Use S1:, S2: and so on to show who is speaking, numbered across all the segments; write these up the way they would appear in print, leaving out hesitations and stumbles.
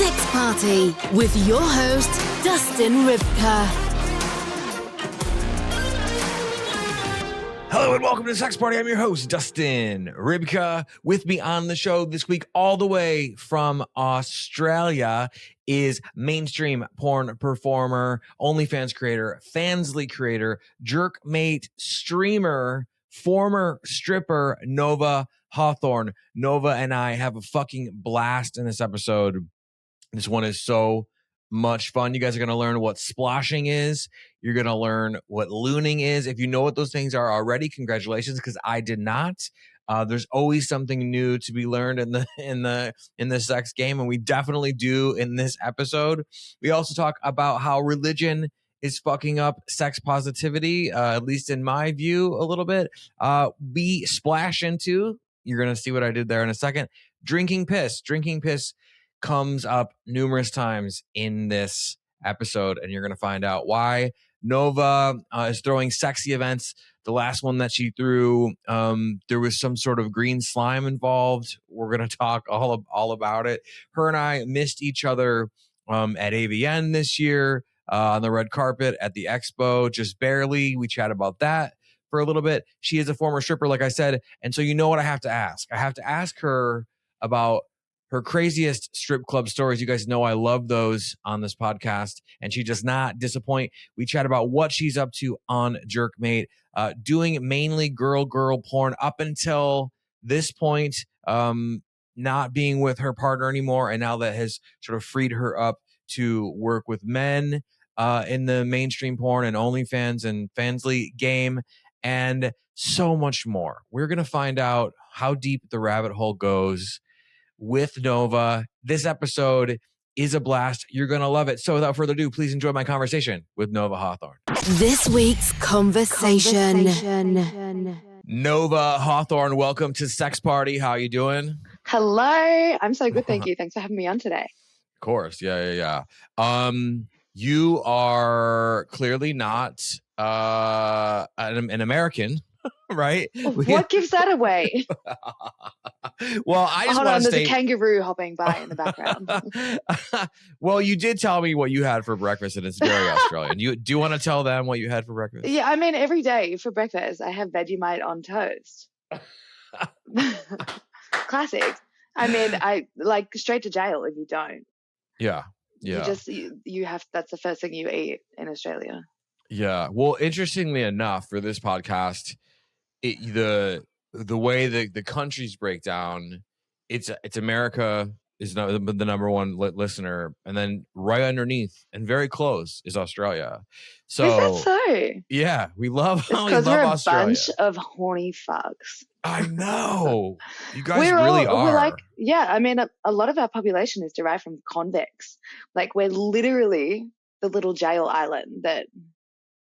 S1: Sex Party with your host, Dustin Rybka.
S2: Hello and welcome to Sex Party. I'm your host, Dustin Rybka. With me on the show this week, all the way from Australia, is mainstream porn performer, OnlyFans creator, Fansly creator, jerkmate streamer, former stripper, Nova Hawthorne. Nova and I have a fucking blast in this episode. This one is so much fun. You guys are going to learn what splashing is. You're going to learn what looning is. If you know what those things are already, congratulations, because I did not. There's always something new to be learned in the sex game, and we definitely do in this episode. We also talk about how religion is fucking up sex positivity, at least in my view, a little bit. We splash into, you're going to see what I did there in a second, drinking piss. Drinking piss comes up numerous times in this episode, and you're going to find out why. Nova is throwing sexy events. The last one that she threw, there was some sort of green slime involved. We're going to talk all about it. Her and I missed each other at AVN this year, on the red carpet at the expo, just barely. We chat about that for a little bit. She is a former stripper, like I said, and so you know what I have to ask. I have to ask her about her craziest strip club stories. You guys know I love those on this podcast, and she does not disappoint. We chat about what she's up to on Jerkmate, doing mainly girl porn up until this point, not being with her partner anymore, and now that has sort of freed her up to work with men in the mainstream porn and OnlyFans and Fansly game, and so much more. We're going to find out how deep the rabbit hole goes with Nova. This episode is a blast. You're going to love it. So without further ado, please enjoy my conversation with Nova Hawthorne.
S1: This week's conversation.
S2: Nova Hawthorne, welcome to Sex Party. How you doing?
S3: Hello. I'm so good. Thank you. Thanks for having me on today.
S2: Of course. Yeah. You are clearly not an American, right?
S3: What gives that away?
S2: Well, I just want to
S3: there's a kangaroo hopping by in the background.
S2: Well, you did tell me what you had for breakfast, and it's very Australian. Do you want to tell them what you had for breakfast?
S3: Yeah, I mean, every day for breakfast, I have Vegemite on toast. Classic. I mean, I like straight to jail if you don't.
S2: Yeah.
S3: You have, that's the first thing you eat in Australia.
S2: Yeah. Well, interestingly enough, for this podcast, the way the countries break down, it's America is the number one listener, and then right underneath and very close is Australia. So
S3: is that so?
S2: Yeah, we love
S3: because we're
S2: Australia.
S3: A bunch of horny fucks.
S2: I know. You guys really are.
S3: We're like, yeah, I mean, a lot of our population is derived from convicts. Like, we're literally the little jail island that,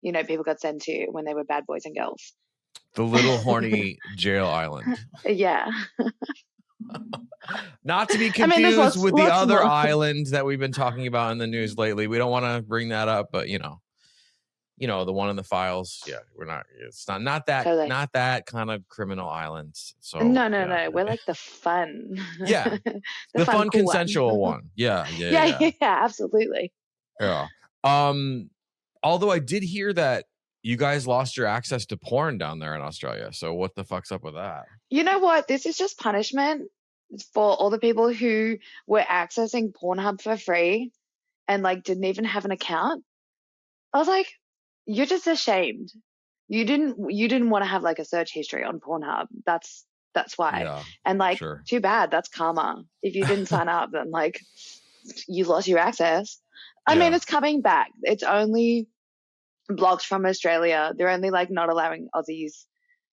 S3: you know, people got sent to when they were bad boys and girls.
S2: The little horny jail island.
S3: Yeah.
S2: Not to be confused with the other island that we've been talking about in the news lately. We don't want to bring that up, but you know, the one in the files. Yeah, we're not. It's not that kind of criminal island. So
S3: no. We're like the fun.
S2: Yeah, the fun cool consensual one. Yeah,
S3: absolutely.
S2: Yeah. Although I did hear that you guys lost your access to porn down there in Australia. So what the fuck's up with that?
S3: You know what? This is just punishment for all the people who were accessing Pornhub for free and like didn't even have an account. I was like, you're just ashamed. You didn't want to have like a search history on Pornhub. That's why. Yeah, and like, sure. Too bad. That's karma. If you didn't sign up, then like you lost your access. I mean, it's coming back. It's only blocked from Australia. They're only like not allowing Aussies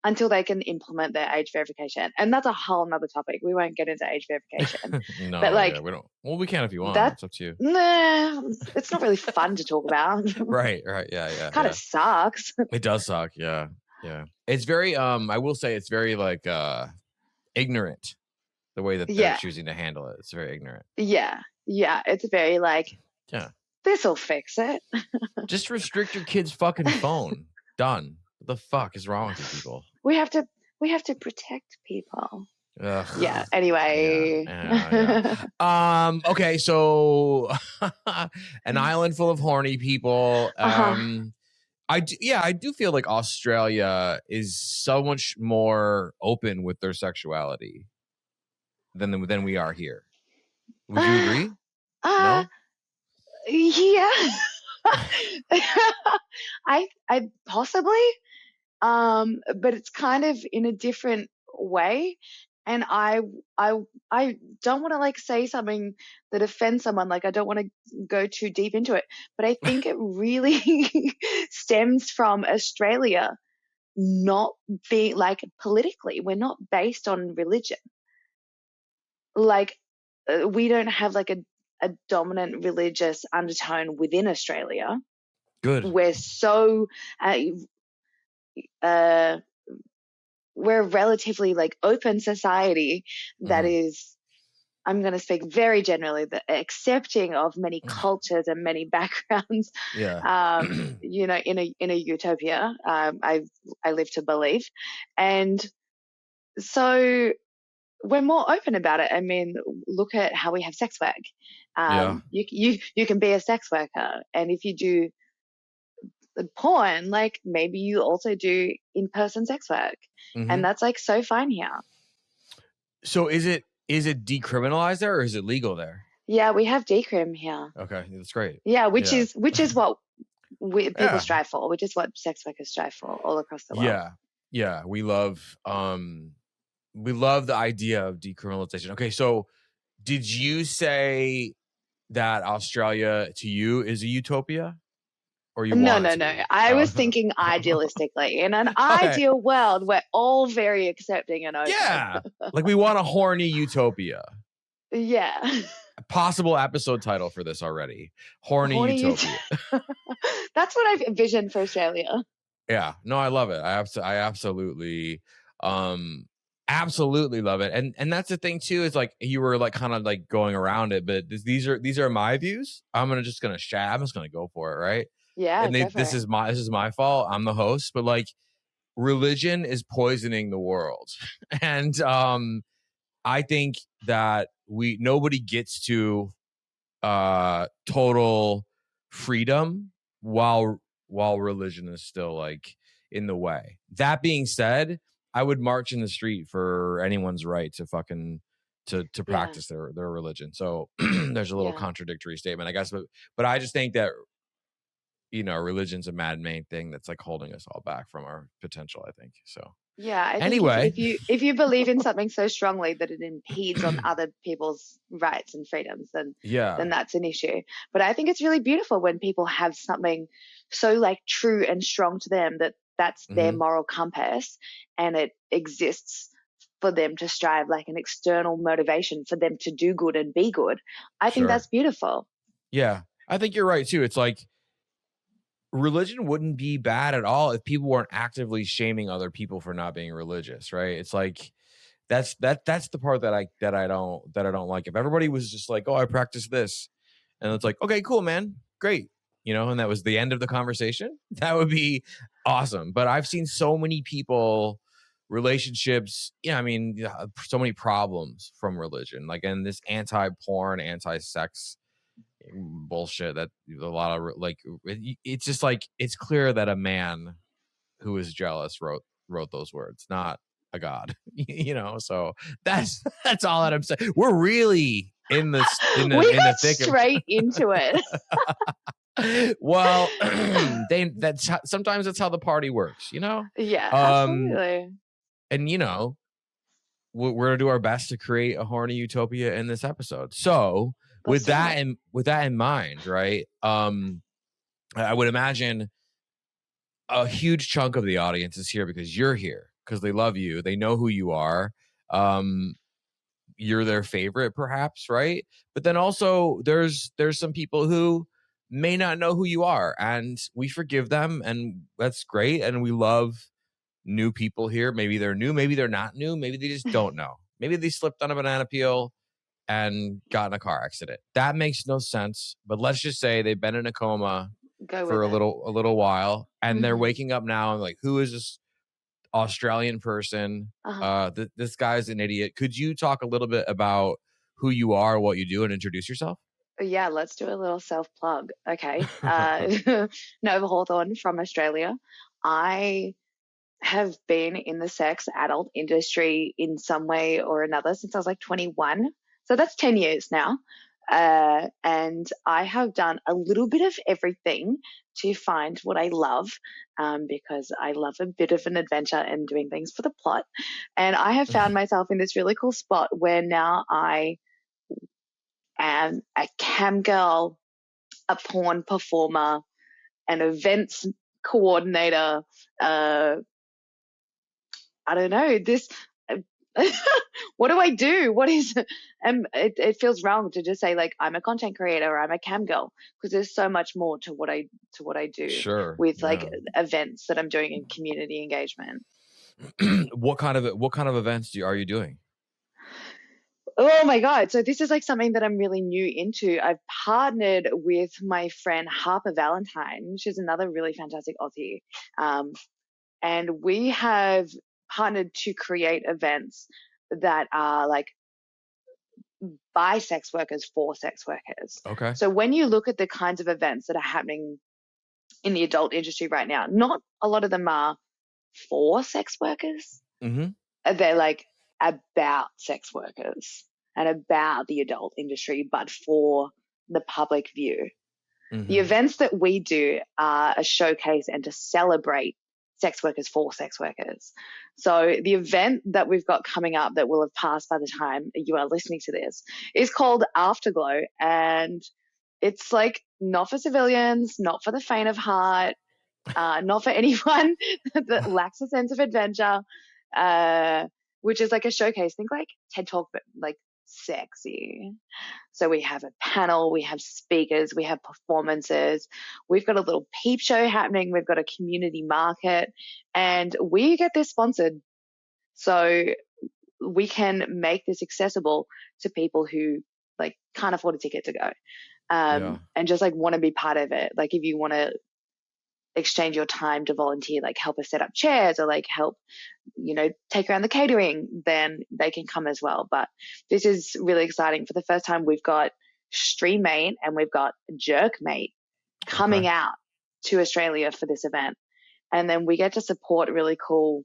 S3: until they can implement their age verification. And that's a whole nother topic. We won't get into age verification.
S2: No,
S3: but like,
S2: we don't. Well, we can if you want. It's up to you.
S3: Nah, it's not really fun to talk about.
S2: Right. Yeah.
S3: Kind of sucks.
S2: It does suck. Yeah. It's very, I will say it's very like ignorant, the way that they're choosing to handle it. It's very ignorant.
S3: Yeah. It's very like, this'll fix it.
S2: Just restrict your kid's fucking phone. Done. What the fuck is wrong with you people?
S3: We have to protect people.
S2: Ugh.
S3: Yeah. Anyway.
S2: Okay, so an island full of horny people. I do feel like Australia is so much more open with their sexuality than we are here. Would you agree? No?
S3: Yeah. I possibly, but it's kind of in a different way. And I don't want to like say something that offends someone. Like I don't want to go too deep into it, but I think it really stems from Australia not being like politically, we're not based on religion. Like we don't have like a dominant religious undertone within Australia.
S2: Good.
S3: We're so we're a relatively like open society that is, I'm going to speak very generally, the accepting of many cultures and many backgrounds.
S2: Yeah.
S3: You know, in a utopia, I live to believe, and so we're more open about it. I mean, look at how we have sex work.
S2: Yeah.
S3: You can be a sex worker, and if you do the porn, like maybe you also do in-person sex work, and that's like so fine here.
S2: So is it decriminalized there or is it legal there?
S3: Yeah, we have decrim here.
S2: Okay, that's great.
S3: Yeah, which is what people strive for, which is what sex workers strive for all across the world.
S2: Yeah, we love the idea of decriminalization. Okay, so did you say that Australia to you is a utopia? Or you
S3: No.
S2: want it to be?
S3: I was thinking idealistically. In an ideal world, we're all very accepting and open.
S2: Yeah, like we want a horny utopia.
S3: Yeah.
S2: A possible episode title for this already. Horny Utopia.
S3: That's what I've envisioned for Australia.
S2: Yeah, no, I love it. I absolutely love it. And that's the thing too, is like you were like kind of like going around it, but these are my views. I'm just gonna go for it, right?
S3: Yeah.
S2: And this is my fault. I'm the host, but like religion is poisoning the world. And I think that nobody gets to total freedom while religion is still like in the way. That being said, I would march in the street for anyone's right to fucking to practice their religion. So there's a little contradictory statement, I guess, but I just think that, you know, religion's a man-made thing that's like holding us all back from our potential, I think. So
S3: yeah, I think
S2: anyway,
S3: if you believe in something so strongly that it impedes on other people's rights and freedoms, then that's an issue. But I think it's really beautiful when people have something so like true and strong to them that that's their moral compass, and it exists for them to strive, like an external motivation for them to do good and be good. I think that's beautiful.
S2: Yeah, I think you're right too. It's like religion wouldn't be bad at all if people weren't actively shaming other people for not being religious, right? It's like that's the part that I don't like. If everybody was just like, oh, I practice this, and it's like, okay, cool, man, great, you know, and that was the end of the conversation, that would be awesome. But I've seen so many people, relationships, I mean, so many problems from religion, like in this anti-porn, anti-sex bullshit that a lot of like, it's just like, it's clear that a man who is jealous wrote those words, not a god. You know, so that's all that I'm saying. We're really in the thick
S3: straight into it.
S2: Well, sometimes that's how the party works, you know.
S3: Yeah, absolutely.
S2: And you know, we're gonna do our best to create a horny utopia in this episode. So with that in mind, right? I would imagine a huge chunk of the audience is here because you're here, because they love you, they know who you are. You're their favorite, perhaps, right? But then also there's some people who may not know who you are, and we forgive them, and that's great. And we love new people here. Maybe they're new, maybe they're not new, maybe they just don't know. Maybe they slipped on a banana peel and got in a car accident. That makes no sense. But let's just say they've been in a coma for a little while, and they're waking up now and like, who is this Australian person.
S3: Uh-huh.
S2: This guy's an idiot. Could you talk a little bit about who you are, what you do, and introduce yourself?
S3: Yeah, let's do a little self plug. Okay. Nova Hawthorne from Australia. I have been in the sex adult industry in some way or another since I was like 21. So that's 10 years now. And I have done a little bit of everything to find what I love, because I love a bit of an adventure and doing things for the plot. And I have found myself in this really cool spot where now I am a cam girl, a porn performer, an events coordinator. I don't know this. What do I do? What is? It feels wrong to just say like I'm a content creator or I'm a cam girl, because there's so much more to what I do
S2: Sure.
S3: with
S2: Yeah.
S3: like events that I'm doing in community engagement.
S2: What kind of events are you doing?
S3: Oh my God. So this is like something that I'm really new into. I've partnered with my friend Harper Valentine. She's another really fantastic Aussie. And we have partnered to create events that are like by sex workers for sex workers.
S2: Okay.
S3: So when you look at the kinds of events that are happening in the adult industry right now, not a lot of them are for sex workers.
S2: Mm-hmm.
S3: They're like about sex workers and about the adult industry, but for the public view.
S2: Mm-hmm.
S3: The events that we do are a showcase and to celebrate sex workers for sex workers. So the event that we've got coming up that will have passed by the time you are listening to this is called Afterglow. And it's like not for civilians, not for the faint of heart, not for anyone that lacks a sense of adventure, which is like a showcase. Think like TED Talk, but like sexy. So we have a panel, we have speakers, we have performances, we've got a little peep show happening, we've got a community market, and we get this sponsored. So we can make this accessible to people who like can't afford a ticket to go, and just like want to be part of it. Like if you want to exchange your time to volunteer, like help us set up chairs or like help, take around the catering, then they can come as well. But this is really exciting. For the first time, we've got Streammate and we've got Jerkmate coming out to Australia for this event. And then we get to support really cool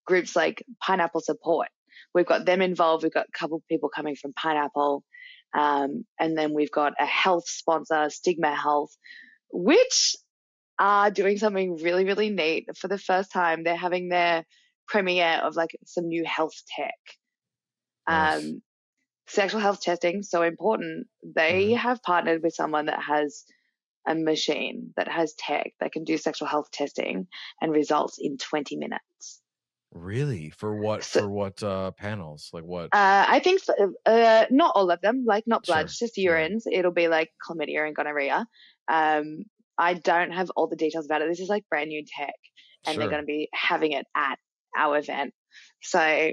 S3: groups like Pineapple Support. We've got them involved. We've got a couple of people coming from Pineapple. And then we've got a health sponsor, Stigma Health, which are doing something really, really neat. For the first time, they're having their premiere of like some new health tech.
S2: Nice.
S3: Sexual health testing, so important. They have partnered with someone that has a machine that has tech that can do sexual health testing and results in 20 minutes.
S2: Really? For what panels? Like what?
S3: I think not all of them, like not blood,
S2: Sure.
S3: just urines. Yeah. It'll be like chlamydia and gonorrhea. I don't have all the details about it. This is like brand new tech, and they're going to be having it at our event. So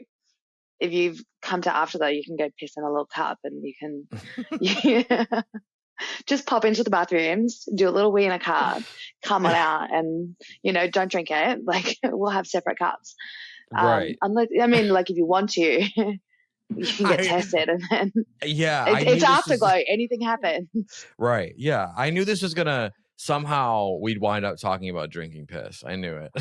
S3: if you've come to Afterglow, you can go piss in a little cup and you can just pop into the bathrooms, do a little wee in a cup, come on out, and, don't drink it. Like we'll have separate cups.
S2: Right.
S3: Unless, like if you want to, you can get tested and then it's Afterglow. Anything happens.
S2: Right. Yeah. I knew this was going to somehow we'd wind up talking about drinking piss. I knew it.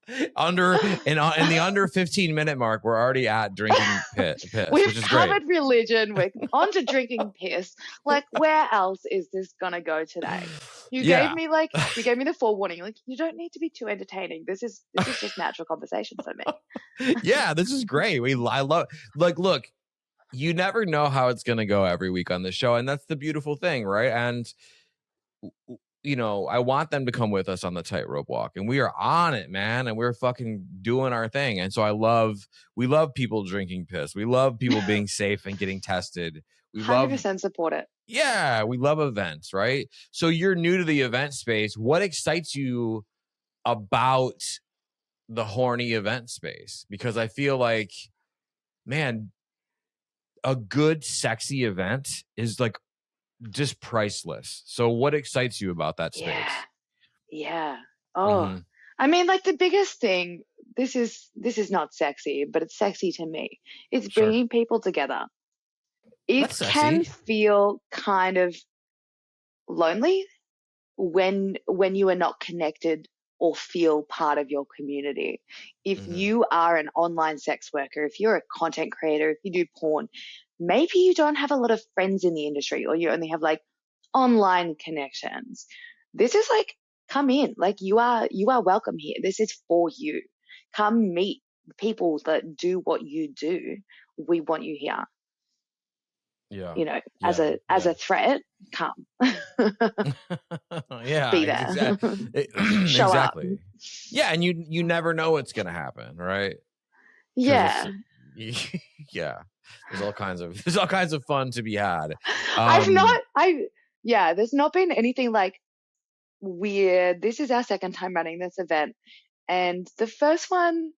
S2: In the under 15-minute mark, we're already at drinking piss,
S3: We've
S2: which is
S3: covered
S2: great.
S3: religion. We're on to drinking piss. Like, where else is this gonna go today? You gave me the forewarning. Like, you don't need to be too entertaining. This is just natural conversation for me.
S2: Yeah, this is great. I love. Like, look, you never know how it's gonna go every week on the show, and that's the beautiful thing, right? And I want them to come with us on the tightrope walk, and we are on it, man, and we're fucking doing our thing. And so we love people drinking piss. We love people being safe and getting tested. We
S3: 100% support it.
S2: Yeah, we love events, right? So you're new to the event space. What excites you about the horny event space? Because I feel like, man, a good, sexy event is like just priceless. So what excites you about that space?
S3: Yeah. Oh, I mean, like the biggest thing, this is not sexy, but it's sexy to me. It's
S2: Sure.
S3: bringing people together. It
S2: That's
S3: can
S2: sexy.
S3: feel kind of lonely when you are not connected or feel part of your community. If
S2: Mhm.
S3: you are an online sex worker, if you're a content creator, if you do porn, maybe you don't have a lot of friends in the industry, or you only have like online connections. This is like, come in, like you are welcome here. This is for you. Come meet people that do what you do. We want you here.
S2: Yeah.
S3: You know, as
S2: Yeah.
S3: a threat, come.
S2: Yeah.
S3: Be there. Show up.
S2: Exactly. Yeah, and you never know what's gonna happen, right? 'Cause
S3: Yeah.
S2: yeah. There's all kinds of fun to be had.
S3: There's not been anything like weird. This is our second time running this event. And the first one,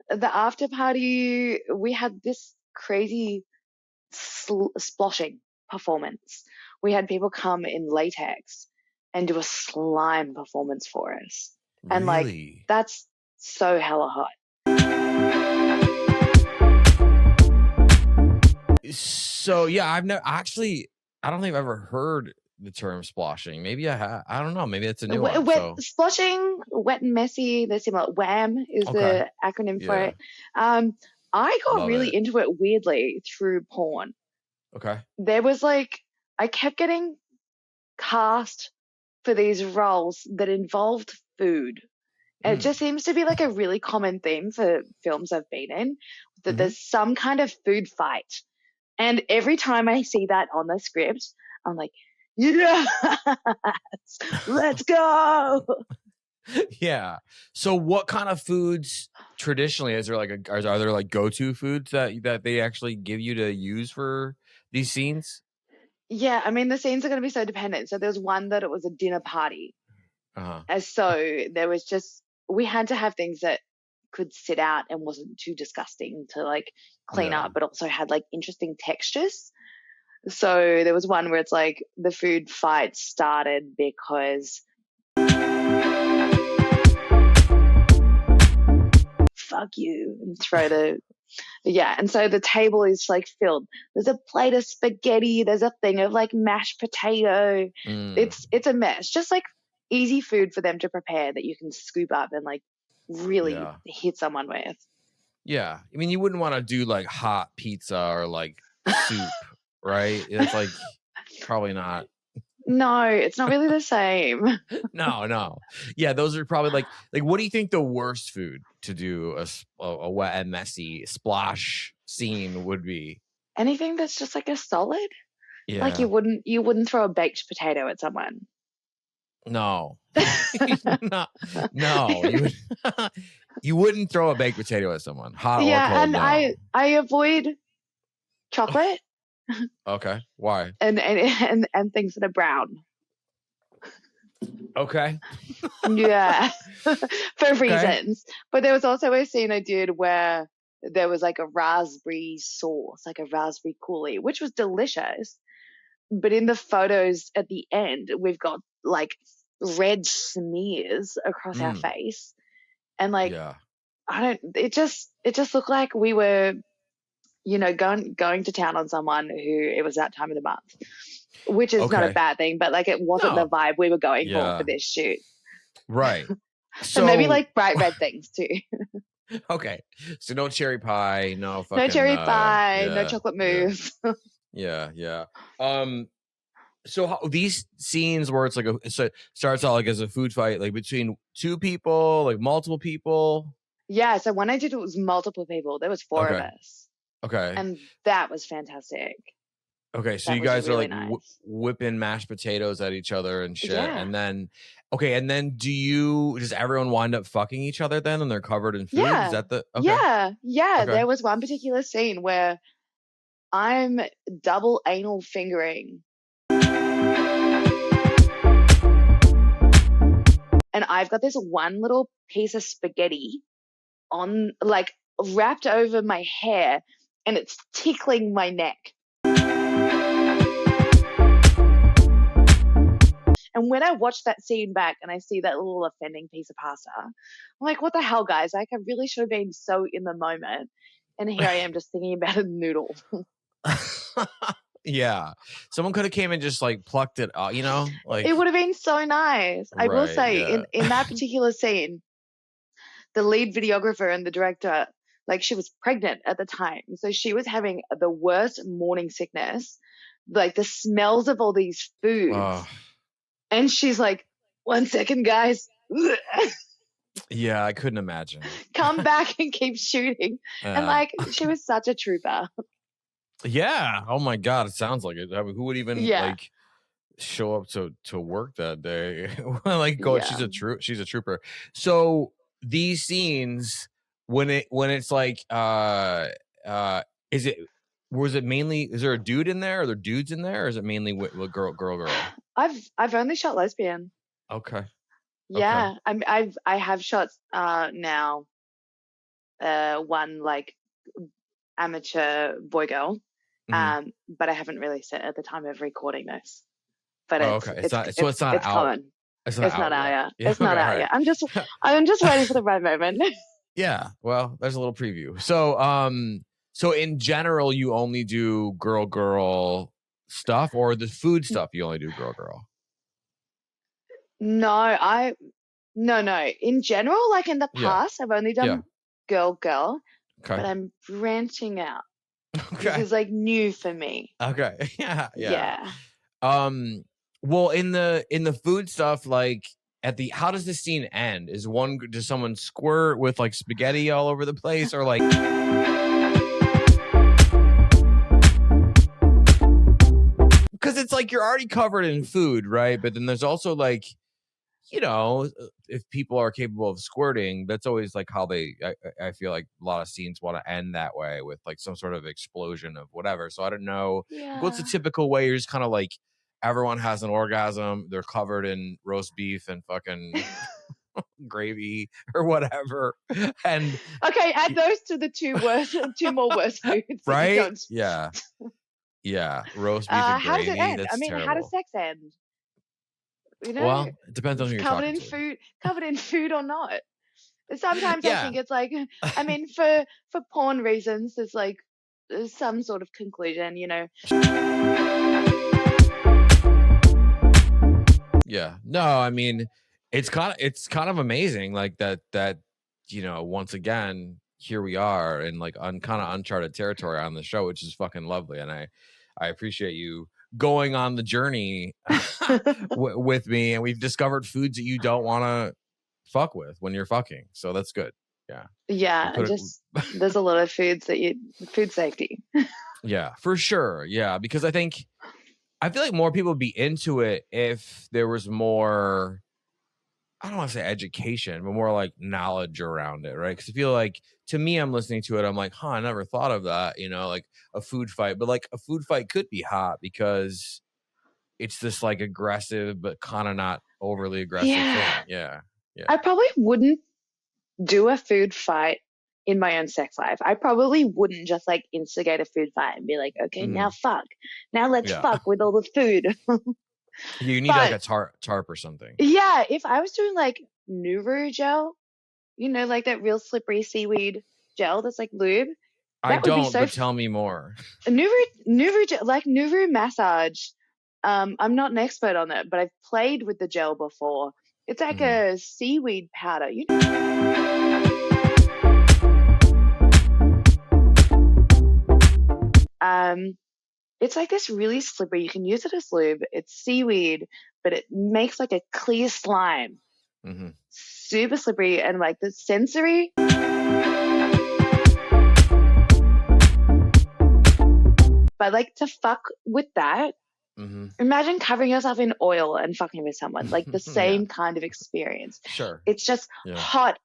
S3: the after party, we had this crazy sploshing performance. We had people come in latex and do a slime performance for us. And like,
S2: Really?
S3: that's so hella hot.
S2: So yeah, I don't think I've ever heard the term sploshing. Maybe I have. I don't know. Maybe it's a new one. So
S3: Sploshing, wet and messy, they're similar. WHAM is the acronym for it. I got
S2: Love
S3: really
S2: it.
S3: into it weirdly through porn.
S2: Okay.
S3: There was like, I kept getting cast for these roles that involved food. And it just seems to be like a really common theme for films I've been in, that there's some kind of food fight. And every time I see that on the script, I'm like, yes, let's go.
S2: Yeah. So what kind of foods traditionally is there like are there like go-to foods that they actually give you to use for these scenes?
S3: Yeah, I mean the scenes are going to be so dependent. So there was one that it was a dinner party. And so there was we had to have things that could sit out and wasn't too disgusting to like clean up, but also had like interesting textures. So there was one where it's like the food fight started because fuck you and and so the table is like filled. There's a plate of spaghetti, there's a thing of like mashed potato. It's a mess. Just like easy food for them to prepare that you can scoop up and like really hit someone with.
S2: Yeah. I mean, you wouldn't want to do like hot pizza or like soup, right? It's like probably not.
S3: No, it's not really the same.
S2: No. Yeah, those are probably like what do you think the worst food to do a wet and messy splash scene would be?
S3: Anything that's just like a solid?
S2: Yeah.
S3: Like you wouldn't throw a baked potato at someone.
S2: No. No. You wouldn't throw a baked potato at someone. Hot or cold.
S3: And
S2: no.
S3: I avoid chocolate.
S2: Okay. Why?
S3: And things that are brown.
S2: Okay.
S3: Yeah. For reasons. But there was also a scene I did where there was like a raspberry sauce, like a raspberry coulis, which was delicious. But in the photos at the end, we've got like red smears across our face. And like, it just looked like we were, going to town on someone who it was that time of the month, which is not a bad thing, but like it wasn't the vibe we were going for this shoot.
S2: Right.
S3: So maybe like bright red things too.
S2: Okay. So no cherry pie, no
S3: cherry pie, no chocolate mousse.
S2: Yeah. So these scenes where it's like so it starts out like as a food fight, like between two people, like multiple people.
S3: Yeah. So when I did it was multiple people. There was 4 of us.
S2: Okay.
S3: And that was fantastic.
S2: Okay, so you guys are like whipping mashed potatoes at each other and shit.
S3: Yeah.
S2: And then does everyone wind up fucking each other then and they're covered in food?
S3: Yeah.
S2: Is that the
S3: Yeah. Okay. There was one particular scene where I'm double anal fingering. And I've got this one little piece of spaghetti on like wrapped over my hair and it's tickling my neck. And when I watch that scene back and I see that little offending piece of pasta, I'm like, what the hell, guys? Like, I really should have been so in the moment. And here I am just thinking about a noodle.
S2: Yeah. Someone could have came and just like plucked it out, you know? Like,
S3: it would have been so nice. I will
S2: Right,
S3: say,
S2: yeah.
S3: in that particular scene, the lead videographer and the director, like, she was pregnant at the time. So she was having the worst morning sickness, like the smells of all these foods.
S2: Oh,
S3: And she's like, 1 second, guys.
S2: yeah, I couldn't imagine.
S3: Come back and keep shooting. And like, she was such a trooper.
S2: Yeah. Oh my God. It sounds like it. I mean, who would even like show up to work that day? Like, go. She's a trooper. So these scenes, when it's like, is there a dude in there? Are there dudes in there? Or is it mainly with girl?
S3: I've only shot lesbian.
S2: Okay.
S3: Yeah. Okay. I have shot now one like amateur boy girl.
S2: Mm-hmm.
S3: But I haven't released it at the time of recording this. But
S2: it's not out.
S3: Common.
S2: It's not out yet.
S3: It's not out yet. I'm just waiting for the right moment.
S2: Yeah. Well, there's a little preview. So in general, you only do girl stuff, or the food stuff you only do girl?
S3: No. In general, like in the past, I've only done girl. Okay. But I'm branching out. Okay. This is like new for me.
S2: Okay. Yeah. Well, in the food stuff, like how does this scene end? Does someone squirt with like spaghetti all over the place, or like? Because it's like you're already covered in food, right? But then there's also like, you know, if people are capable of squirting, that's always like how I feel like a lot of scenes want to end that way, with like some sort of explosion of whatever. So I don't know. Yeah. What's the typical way? You're just kind of like, everyone has an orgasm. They're covered in roast beef and fucking gravy or whatever. And
S3: okay, add those to the two more worst foods.
S2: Right? Yeah. Yeah. Roast beef and gravy.
S3: How does it end?
S2: That's terrible.
S3: How does sex end? You know,
S2: well, it depends on who you're talking to.
S3: Covered in food or not. Sometimes I think it's like, I mean, for porn reasons, there's some sort of conclusion, you know.
S2: Yeah. No, I mean, it's kind of amazing, like that, you know, once again, here we are in like kind of uncharted territory on the show, which is fucking lovely. And I appreciate you going on the journey with me, and we've discovered foods that you don't want to fuck with when you're fucking, so that's good.
S3: There's a lot of foods food safety.
S2: Yeah, for sure. Yeah, because I feel like more people would be into it if there was more, I don't want to say education, but more like knowledge around it, right? Because I feel like, to me, I'm listening to it, I'm like, I never thought of that, you know, like a food fight. But like a food fight could be hot because it's this like aggressive, but kind of not overly aggressive thing. Yeah.
S3: I probably wouldn't do a food fight in my own sex life. I probably wouldn't just like instigate a food fight and be like, okay, now fuck. Now let's fuck with all the food.
S2: You need like a tarp or something.
S3: Yeah, if I was doing like Nuru gel, you know, like that real slippery seaweed gel that's like lube.
S2: I don't, but tell me more.
S3: Nuru gel, like Nuru massage. I'm not an expert on it, but I've played with the gel before. It's like a seaweed powder, you know. It's like this really slippery. You can use it as lube. It's seaweed, but it makes like a clear slime. Mm-hmm. Super slippery, and like the sensory. But like to fuck with that, imagine covering yourself in oil and fucking with someone. Like the same kind of experience.
S2: Sure.
S3: It's just hot.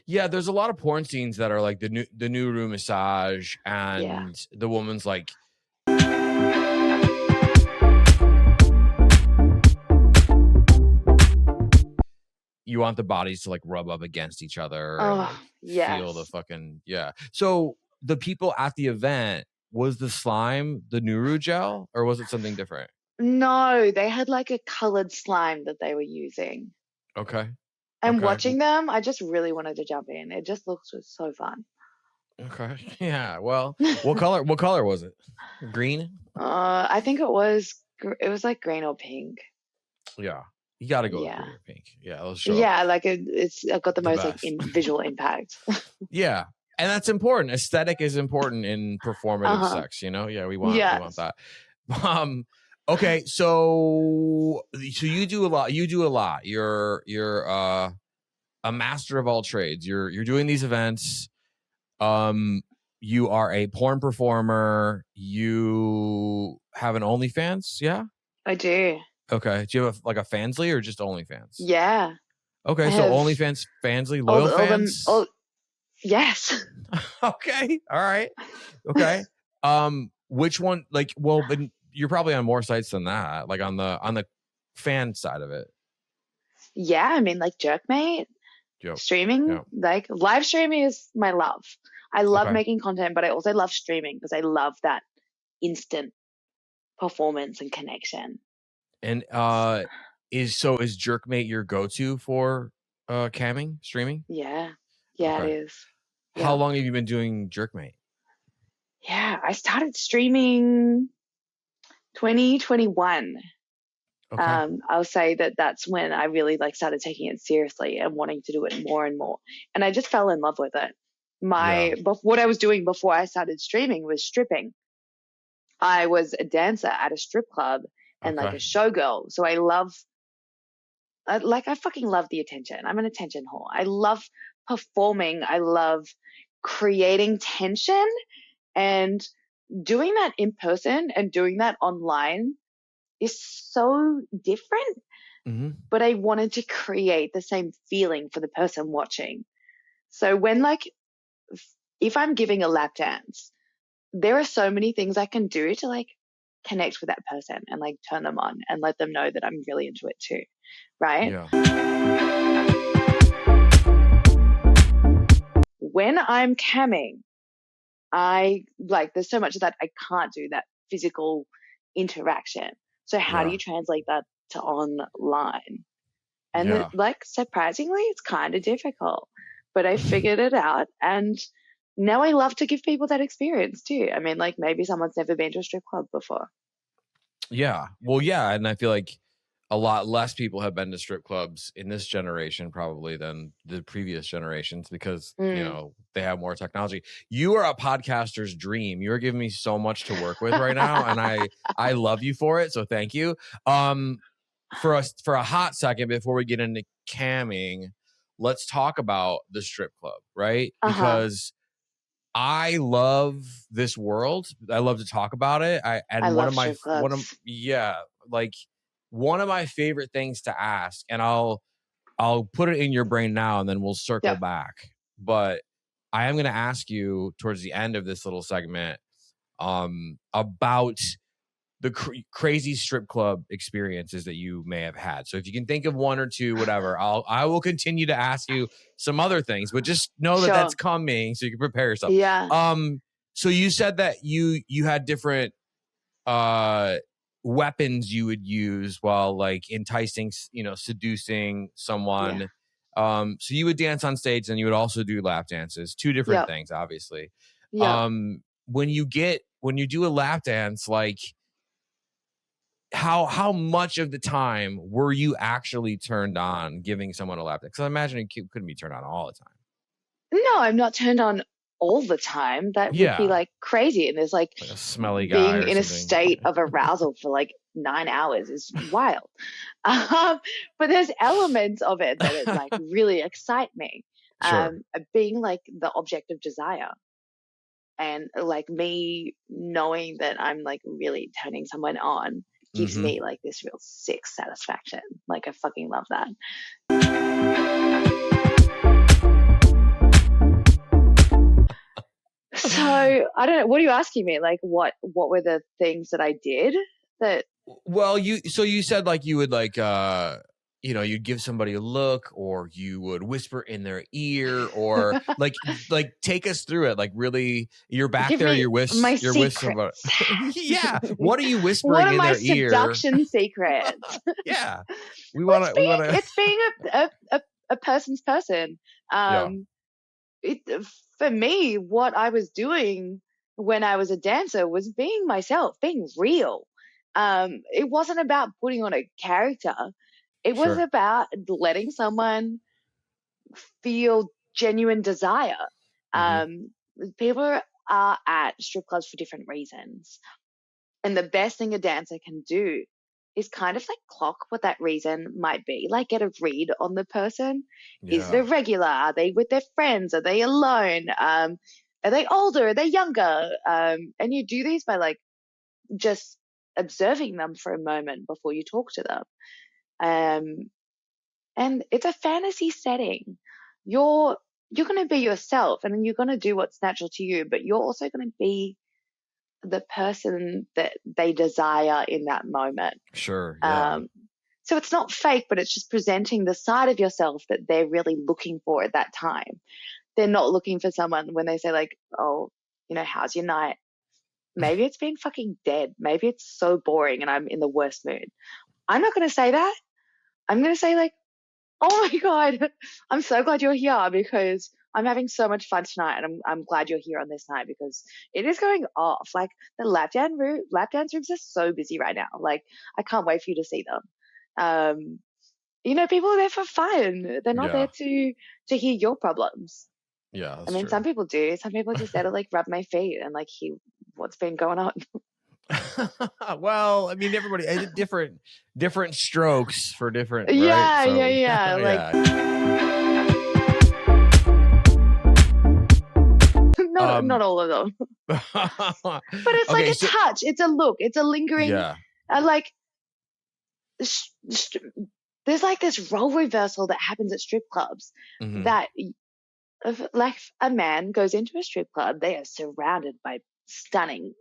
S2: Yeah, there's a lot of porn scenes that are like the new room massage, and the woman's like, you want the bodies to like rub up against each other.
S3: Oh,
S2: and feel the fucking So the people at the event, was the slime the Nuru gel, or was it something different?
S3: No, they had like a colored slime that they were using.
S2: Okay.
S3: And
S2: Okay.
S3: watching them, I just really wanted to jump in. It just looks so fun.
S2: Okay. Yeah. Well, what color was it? Green?
S3: I think it was like green or pink.
S2: Yeah. You got to go with
S3: Yeah.
S2: green or pink. Yeah. Let's show
S3: Yeah, like it's got the
S2: the
S3: most like
S2: best.
S3: visual impact.
S2: Yeah. And that's important. Aesthetic is important in performative sex, you know? Yeah, we want that. Okay, so you do a lot. You're a master of all trades. You're doing these events. You are a porn performer. You have an OnlyFans, yeah?
S3: I do.
S2: Okay. Do you have a Fansly or just OnlyFans?
S3: Yeah.
S2: Okay, so OnlyFans, Fansly, loyal fans.
S3: Yes.
S2: Okay. All right. Okay. Which one? Like, well, but you're probably on more sites than that. Like on the fan side of it.
S3: Yeah, I mean, like Jerkmate, streaming, like live streaming is my love. I love making content, but I also love streaming because I love that instant performance and connection.
S2: And is Jerkmate your go-to for camming, streaming?
S3: Yeah. Yeah, it is.
S2: How long have you been doing Jerkmate?
S3: Yeah, I started streaming 2021. Okay. I'll say that's when I really like started taking it seriously and wanting to do it more and more. And I just fell in love with it. What I was doing before I started streaming was stripping. I was a dancer at a strip club and like a showgirl. So I fucking love the attention. I'm an attention whore. I love performing. I love creating tension, and doing that in person and doing that online is so different. Mm-hmm. But I wanted to create the same feeling for the person watching. So when if I'm giving a lap dance, there are so many things I can do to like connect with that person and like turn them on and let them know that I'm really into it too. Right? Yeah. When I'm camming, there's so much of that I can't do, that physical interaction. So how do you translate that to online? And surprisingly, it's kind of difficult, but I figured it out. And now I love to give people that experience too. I mean, like maybe someone's never been to a strip club before.
S2: Yeah. Well, yeah. And I feel like a lot less people have been to strip clubs in this generation probably than the previous generations because, you know, they have more technology. You are a podcaster's dream. You're giving me so much to work with right now. And I love you for it. So thank you. For a hot second, before we get into camming, let's talk about the strip club, right? Because I love this world. I love to talk about it. One of my favorite things to ask, and I'll put it in your brain now, and then we'll circle back. But I am going to ask you towards the end of this little segment about the crazy strip club experiences that you may have had. So if you can think of one or two, whatever, I will continue to ask you some other things, but just know that that's coming so you can prepare yourself.
S3: Yeah.
S2: So you said that you had different weapons you would use while like enticing, seducing someone. Yeah. So you would dance on stage and you would also do lap dances, two different things, obviously. Yep. When you do a lap dance, like how much of the time were you actually turned on giving someone a lap dance? Because I imagine it couldn't be turned on all the time.
S3: No, I'm not turned on all the time. That would be like crazy. And there's like
S2: a smelly guy
S3: being in a state of arousal for like 9 hours is wild. But there's elements of it that like really excite me. Sure. Being like the object of desire. And like me knowing that I'm like really turning someone on gives me like this real sick satisfaction. Like I fucking love that. So I don't know. What are you asking me? Like what were the things that I did that?
S2: Well, you said like you would like you'd give somebody a look, or you would whisper in their ear, or like take us through it. Like, really, you're back
S3: Give
S2: there,
S3: me my
S2: you're with somebody.
S3: secrets.
S2: Yeah. What are you
S3: What
S2: whispering
S3: are
S2: in
S3: my
S2: their ear?
S3: seduction secrets?
S2: Yeah. We
S3: Well,
S2: want to.
S3: it's being a person's person.
S2: Yeah.
S3: It, for me, what I was doing when I was a dancer was being myself, being real. It wasn't about putting on a character. It was
S2: Sure.
S3: about letting someone feel genuine desire.
S2: Mm-hmm.
S3: People are at strip clubs for different reasons. And the best thing a dancer can do is kind of like clock what that reason might be, like get a read on the person. Is
S2: Yeah.
S3: it regular? Are they with their friends? Are they alone? Are they older? Are they younger? And you do these by like just observing them for a moment before you talk to them. And it's a fantasy setting. You're going to be yourself, and then you're going to do what's natural to you, but you're also going to be the person that they desire in that moment.
S2: Sure. Yeah.
S3: So it's not fake, but it's just presenting the side of yourself that they're really looking for at that time. They're not looking for someone when they say like, oh, how's your night? Maybe it's been fucking dead. Maybe it's so boring and I'm in the worst mood. I'm not going to say that. I'm going to say like, oh my God, I'm so glad you're here because I'm having so much fun tonight, and I'm glad you're here on this night because it is going off. Like the lap dance rooms are so busy right now. Like I can't wait for you to see them. People are there for fun. They're not
S2: Yeah.
S3: there to hear your problems.
S2: Yeah.
S3: I mean,
S2: True.
S3: some people do. Some people are just there to like rub my feet and like hear what's been going on.
S2: Well, I mean, everybody different strokes for different,
S3: Yeah,
S2: right? So,
S3: yeah. Like not all of them. But it's
S2: okay,
S3: like a touch, it's a look, it's a lingering,
S2: yeah.
S3: like there's like this role reversal that happens at strip clubs.
S2: Mm-hmm.
S3: That like a man goes into a strip club, they are surrounded by stunning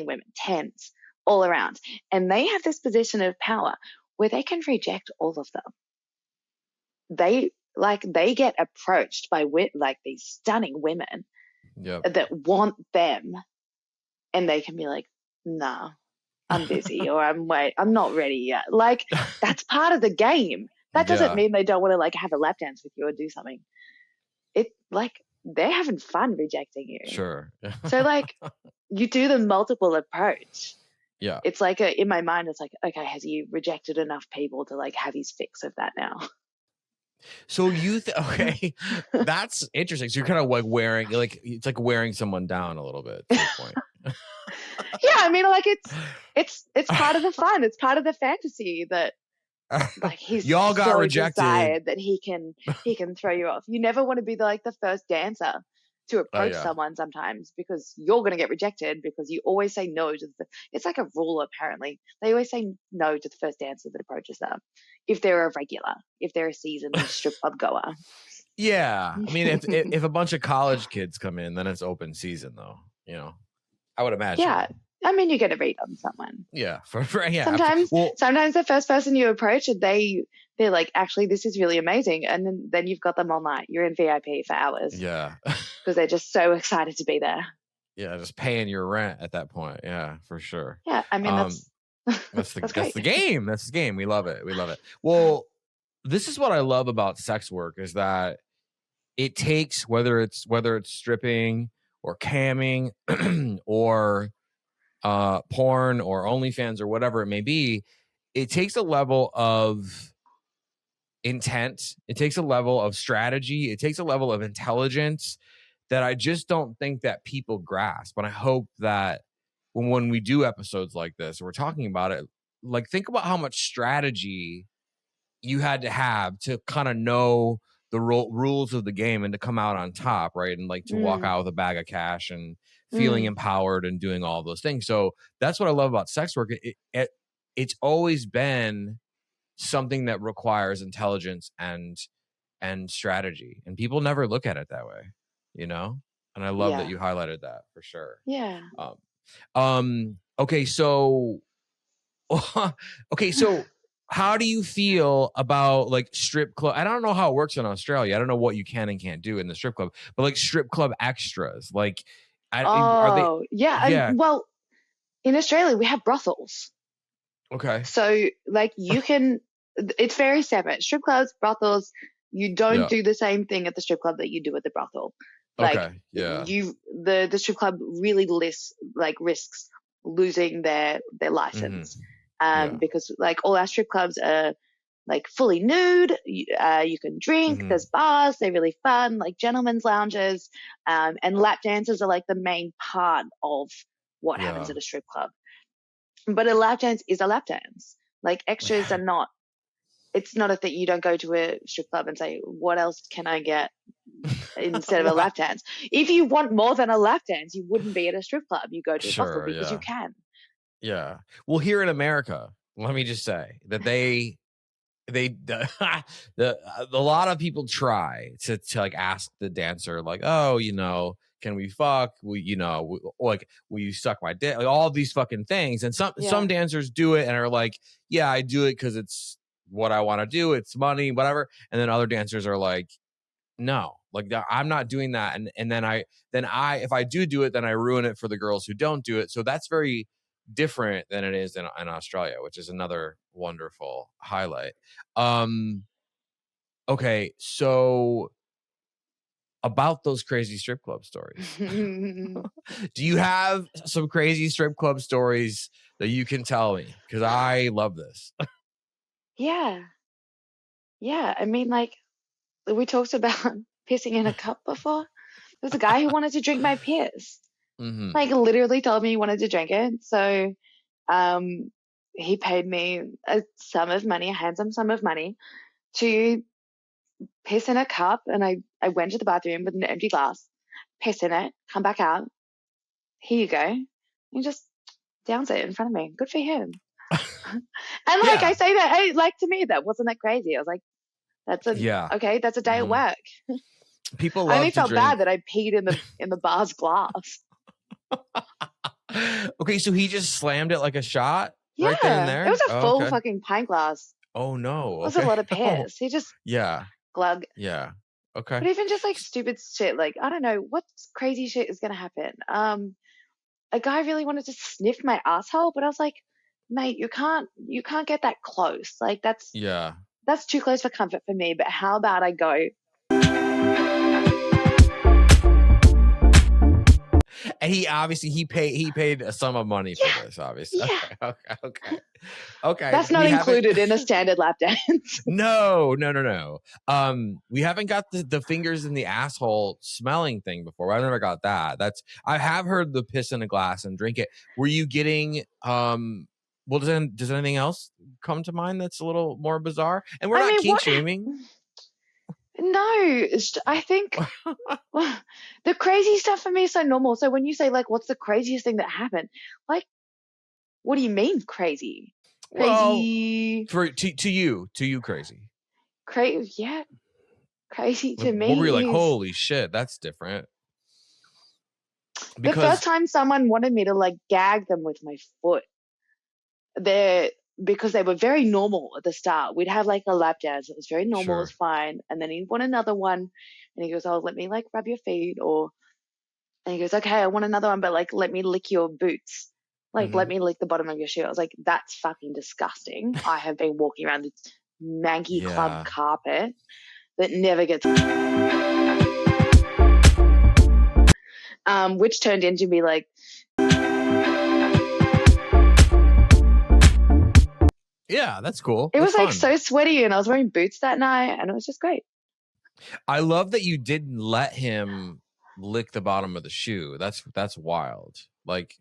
S3: women, tens all around, and they have this position of power where they can reject all of them. They get approached by like these stunning women that want them, and they can be like, nah, I'm busy, or I'm not ready yet. Like that's part of the game. That doesn't mean they don't want to like have a lap dance with you or do something. It like they're having fun rejecting you.
S2: Sure.
S3: So like you do the multiple approach.
S2: Yeah.
S3: It's like in my mind, it's like, okay, has he rejected enough people to like have his fix of that now?
S2: So okay, that's interesting. So you're kind of like it's like wearing someone down a little bit to your point.
S3: Yeah, I mean, like it's part of the fun. It's part of the fantasy that like he's
S2: y'all got
S3: so
S2: rejected
S3: desired that he can throw you off. You never want to be the first dancer to approach someone sometimes, because you're going to get rejected because you always say no to it's like a rule apparently. They always say no to the first dancer that approaches them if they're a regular, if they're a seasoned strip club goer.
S2: Yeah, I mean, if a bunch of college kids come in, then it's open season, though. I would imagine.
S3: Yeah, I mean, you get a read on someone.
S2: Yeah,
S3: Sometimes the first person you approach, they're like, actually, this is really amazing, and then you've got them all night. You're in VIP for hours.
S2: Yeah,
S3: because they're just so excited to be there.
S2: Yeah, just paying your rent at that point. Yeah, for sure.
S3: Yeah, I mean
S2: that's the game. That's the game. We love it. Well, this is what I love about sex work is that it takes whether it's stripping or camming or porn or OnlyFans or whatever it may be, it takes a level of intent. It takes a level of strategy. It takes a level of intelligence that I just don't think that people grasp. And I hope that when we do episodes like this, we're talking about it, like think about how much strategy you had to have to kind of know the rules of the game and to come out on top, right? And like to walk out with a bag of cash and feeling empowered and doing all those things. So that's what I love about sex work. It's always been something that requires intelligence and strategy, and people never look at it that way, and I love that you highlighted that for sure. Okay, so how do you feel about like strip club? I don't know how it works in Australia. I don't know what you can and can't do in the strip club, but like strip club extras, like, are they?
S3: Oh, yeah.
S2: Yeah.
S3: Well, in Australia, we have brothels.
S2: Okay.
S3: So, like, it's very separate. Strip clubs, brothels, you don't
S2: Yeah.
S3: do the same thing at the strip club that you do at the brothel. Like,
S2: Okay. Yeah.
S3: the strip club really risks losing their license.
S2: Yeah.
S3: Because like all our strip clubs are like fully nude. You can drink. There's bars. They're really fun, like gentlemen's lounges. And lap dances are like the main part of what happens at a strip club. But a lap dance is a lap dance. Like extras are not. It's not a thing. You don't go to a strip club and say, "What else can I get instead of a lap dance?" If you want more than a lap dance, you wouldn't be at a strip club. You go to a brothel because you can.
S2: Yeah. Well, here in America, let me just say that they a lot of people try to like ask the dancer, like, oh, can we fuck? Will you suck my dick? Like all these fucking things. And some dancers do it and are like, yeah, I do it because it's what I want to do. It's money, whatever. And then other dancers are like, no, like I'm not doing that. And then if I do it, then I ruin it for the girls who don't do it. So that's very different than it is in Australia, which is another wonderful highlight. Okay, so about those crazy strip club stories, do you have some crazy strip club stories that you can tell me? Because I love this.
S3: Yeah. I mean, like we talked about pissing in a cup before. There was a guy who wanted to drink my piss. Like literally told me he wanted to drink it. So he paid me a handsome sum of money to piss in a cup. And I went to the bathroom with an empty glass, piss in it, come back out. Here you go. He just downs it in front of me. Good for him. And like I say that, hey, like to me, that wasn't that crazy. I was like, that's a day at work.
S2: People
S3: I
S2: love
S3: only
S2: to
S3: felt
S2: drink.
S3: bad that I peed in the bar's glass.
S2: Okay, so he just slammed it like a shot right then and there?
S3: It was a full fucking pint glass.
S2: Oh no.
S3: It was a lot of piss. He just glug.
S2: Yeah. Okay.
S3: But even just like stupid shit, like I don't know what crazy shit is gonna happen. A guy really wanted to sniff my asshole, but I was like, mate, you can't get that close. Like that's too close for comfort for me. But how about I go?
S2: And he paid a sum of money for this, obviously.
S3: Yeah.
S2: Okay.
S3: That's not included in a standard lap dance.
S2: No. We haven't got the fingers in the asshole smelling thing before. I've never got that. I have heard the piss in a glass and drink it. Were you getting well, does anything else come to mind that's a little more bizarre? And we're not kink shaming.
S3: No, I think the crazy stuff for me is so normal. So when you say like, what's the craziest thing that happened? Like, what do you mean crazy? Crazy.
S2: Well, to you, crazy.
S3: Crazy to me.
S2: What were you like? Holy shit, that's different.
S3: The first time someone wanted me to like gag them with my foot, because they were very normal at the start. We'd have like a lap dance. It was very normal. It was fine. And then he'd want another one. And he goes, oh, let me like rub your feet. And he goes, okay, I want another one, but like, let me lick your boots. Like, let me lick the bottom of your shoe. I was like, that's fucking disgusting. I have been walking around this manky club carpet that never gets, which turned into me like,
S2: yeah, that's cool.
S3: It
S2: was
S3: like so sweaty, and I was wearing boots that night, and it was just great.
S2: I love that you didn't let him lick the bottom of the shoe. That's wild. Like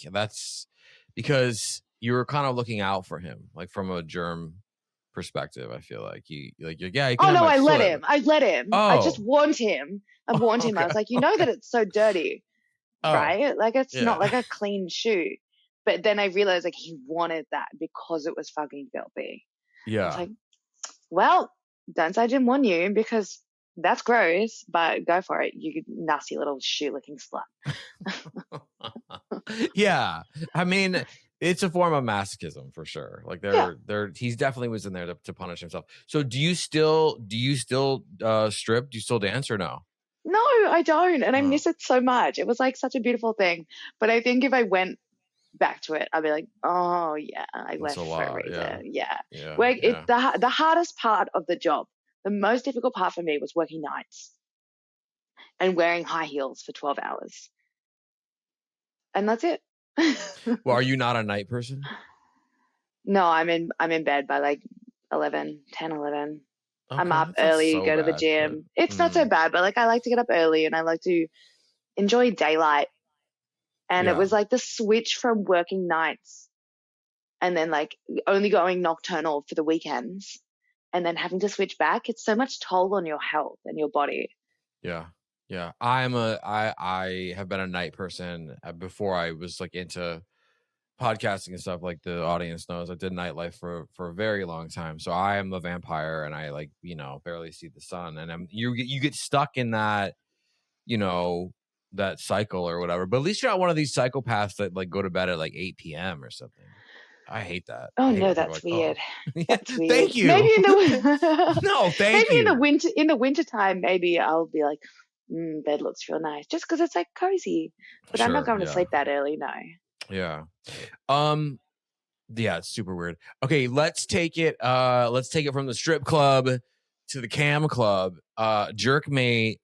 S2: that's because you were kind of looking out for him, like from a germ perspective. I feel like you
S3: oh no, I let him.
S2: Oh.
S3: I just warned him. I warned him. I was like, you know that it's so dirty, right? Like it's not like a clean shoe. But then I realized like he wanted that because it was fucking filthy.
S2: Yeah.
S3: I was like, well, don't say I didn't warn you because that's gross, but go for it, you nasty little shoe licking slut.
S2: Yeah. I mean, It's a form of masochism for sure. Like he's definitely was in there to punish himself. So do you still strip? Do you still dance or no?
S3: No, I don't. And I
S2: Oh,
S3: miss it so much. It was like such a beautiful thing. But I think if I went back to it, I'd be like, oh yeah, I
S2: that's
S3: left
S2: a
S3: for a
S2: lot. Yeah.
S3: reason. Yeah.
S2: Yeah.
S3: Like
S2: Yeah.
S3: the hardest part of the job, the most difficult part for me was working nights and wearing high heels for 12 hours. And that's it.
S2: Well, are you not a night person?
S3: No, I'm in bed by like 11, 10, 11. I'm
S2: Okay,
S3: up
S2: that's not
S3: early,
S2: so
S3: go to the
S2: bad, but
S3: gym. It's not so bad, but like I like to get up early and I like to enjoy daylight. And it
S2: yeah.
S3: was like the switch from working nights and then like only going nocturnal for the weekends and then having to switch back. It's so much toll on your health and your body.
S2: Yeah. Yeah. I have been a night person before I was like into podcasting and stuff. Like the audience knows, I did nightlife for a very long time. So I am a vampire and I like, barely see the sun. And you get stuck in that, that cycle or whatever. But at least you're not one of these psychopaths that like go to bed at like 8 p.m. or something. I hate that.
S3: Oh
S2: I hate
S3: no,
S2: when people are
S3: that's
S2: like, oh,
S3: weird.
S2: yeah,
S3: That's weird.
S2: thank you.
S3: Maybe in the
S2: No, thank
S3: maybe
S2: you.
S3: in the winter time, maybe I'll be like, bed looks real nice, just because it's like cozy. But I'm not
S2: Sure.
S3: going to
S2: Yeah.
S3: sleep that early. No.
S2: Yeah. Yeah, it's super weird. Okay, let's take it from the strip club to the cam club. Jerkmate,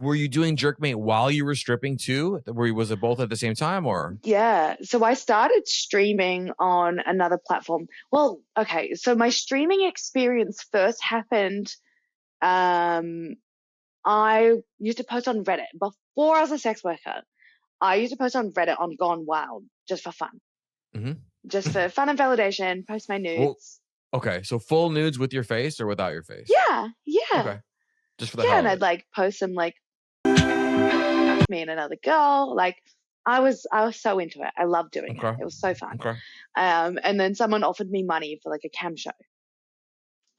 S2: were you doing Jerkmate while you were stripping too? Was it both at the same time or?
S3: Yeah. So I started streaming on another platform. Well, okay. So my streaming experience first happened. I used to post on Reddit before I was a sex worker. I used to post on Reddit on Gone Wild just for fun, just for fun and validation. Post my
S2: Well,
S3: nudes.
S2: okay, so full nudes with your face or without your face?
S3: Yeah, yeah,
S2: Okay, just for the
S3: yeah.
S2: hell
S3: And
S2: of
S3: I'd
S2: it.
S3: like post some like me and another girl. Like I was so into it. I loved doing it.
S2: Okay,
S3: It was so fun.
S2: okay.
S3: And then someone offered me money for like a cam show.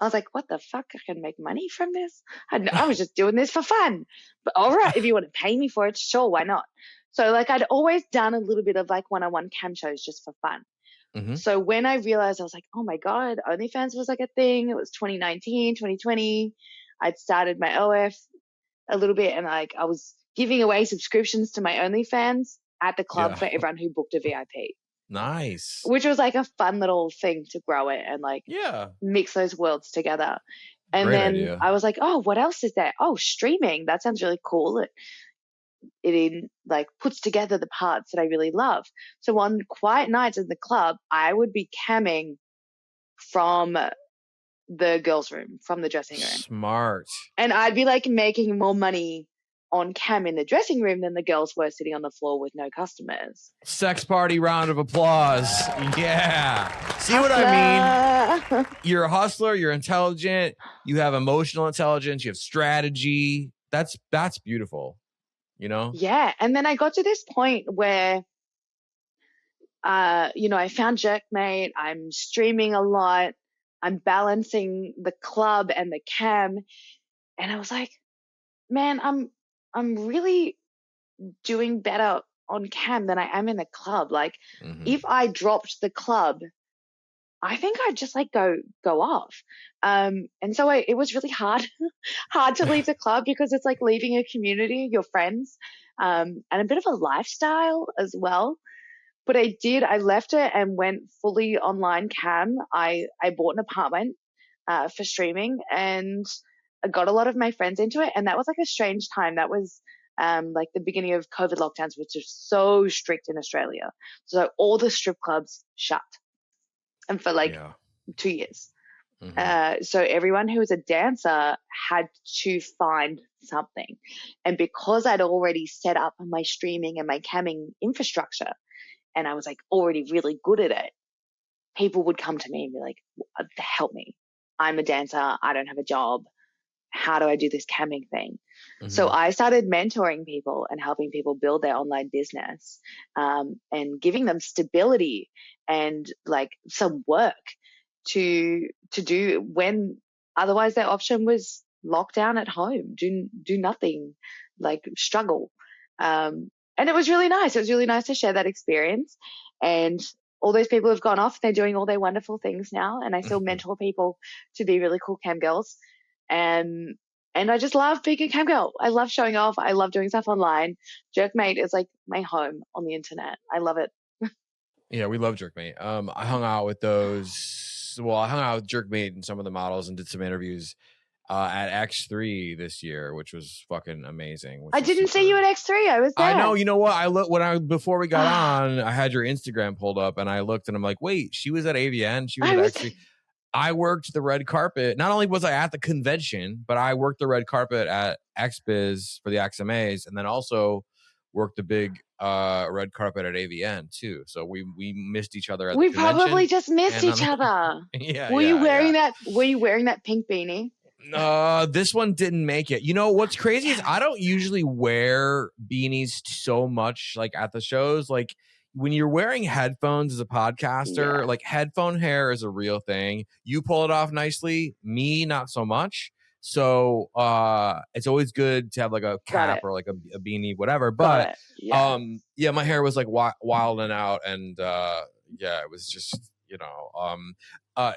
S3: I was like, what the fuck? I can make money from this? I was just doing this for fun. But all right, if you want to pay me for it, sure, why not? So like I'd always done a little bit of like one-on-one cam shows just for fun.
S2: Mm-hmm.
S3: So when I realized, I was like, oh my God, OnlyFans was like a thing. It was 2019, 2020. I'd started my OF a little bit and like I was giving away subscriptions to my OnlyFans at the club
S2: Yeah.
S3: for everyone who booked a VIP.
S2: Nice.
S3: Which was like a fun little thing to grow it and like mix those worlds together. And
S2: Great
S3: then
S2: idea.
S3: I was like, oh, what else is there? Oh, streaming. That sounds really cool. It like puts together the parts that I really love. So on quiet nights in the club, I would be camming from the girls' room, from the dressing room.
S2: Smart.
S3: And I'd be like making more money on cam in the dressing room than the girls were sitting on the floor with no customers.
S2: Sex party round of applause. Yeah. See what I mean? You're a hustler. You're intelligent. You have emotional intelligence. You have strategy. That's beautiful.
S3: Yeah. And then I got to this point where, I found Jerkmate. I'm streaming a lot. I'm balancing the club and the cam. And I was like, man, I'm really doing better on cam than I am in the club. Like if I dropped the club, I think I'd just like go off. And so it was really hard to leave the club because it's like leaving a community, your friends, and a bit of a lifestyle as well. But I left it and went fully online cam. I bought an apartment for streaming and I got a lot of my friends into it. And that was like a strange time. That was like the beginning of COVID lockdowns, which are so strict in Australia. So all the strip clubs shut and for like 2 years. So everyone who was a dancer had to find something. And because I'd already set up my streaming and my camming infrastructure and I was like already really good at it, people would come to me and be like, help me. I'm a dancer. I don't have a job. How do I do this camming thing? So I started mentoring people and helping people build their online business and giving them stability and like some work to do when otherwise their option was lock down at home, do nothing, like struggle. And it was really nice. It was really nice to share that experience. And all those people have gone off. They're doing all their wonderful things now. And I still mentor people to be really cool cam girls. And I just love being a cam girl. I love showing off. I love doing stuff online. Jerkmate is like my home on the internet. I love it.
S2: Yeah, we love Jerkmate. I hung out with those. Well, I hung out with Jerkmate and some of the models and did some interviews at X3 this year, which was fucking amazing.
S3: I didn't see you at X3. I was there.
S2: I know. You know what? I looked before we got on. I had your Instagram pulled up, and I looked, and I'm like, wait, she was at AVN. She was at X3. I worked the red carpet. Not only was I at the convention, but I worked the red carpet at XBiz for the XMAs, and then also worked the big red carpet at AVN too. So we missed each other at the convention.
S3: We probably just missed each other.
S2: Yeah.
S3: Were you wearing that pink beanie?
S2: This one didn't make it. You know what's crazy is I don't usually wear beanies so much like at the shows. Like when you're wearing headphones as a podcaster, like headphone hair is a real thing. You pull it off nicely, me not so much. So it's always good to have like a cap or like a beanie, whatever. But my hair was like wilding out, and it was just, you know,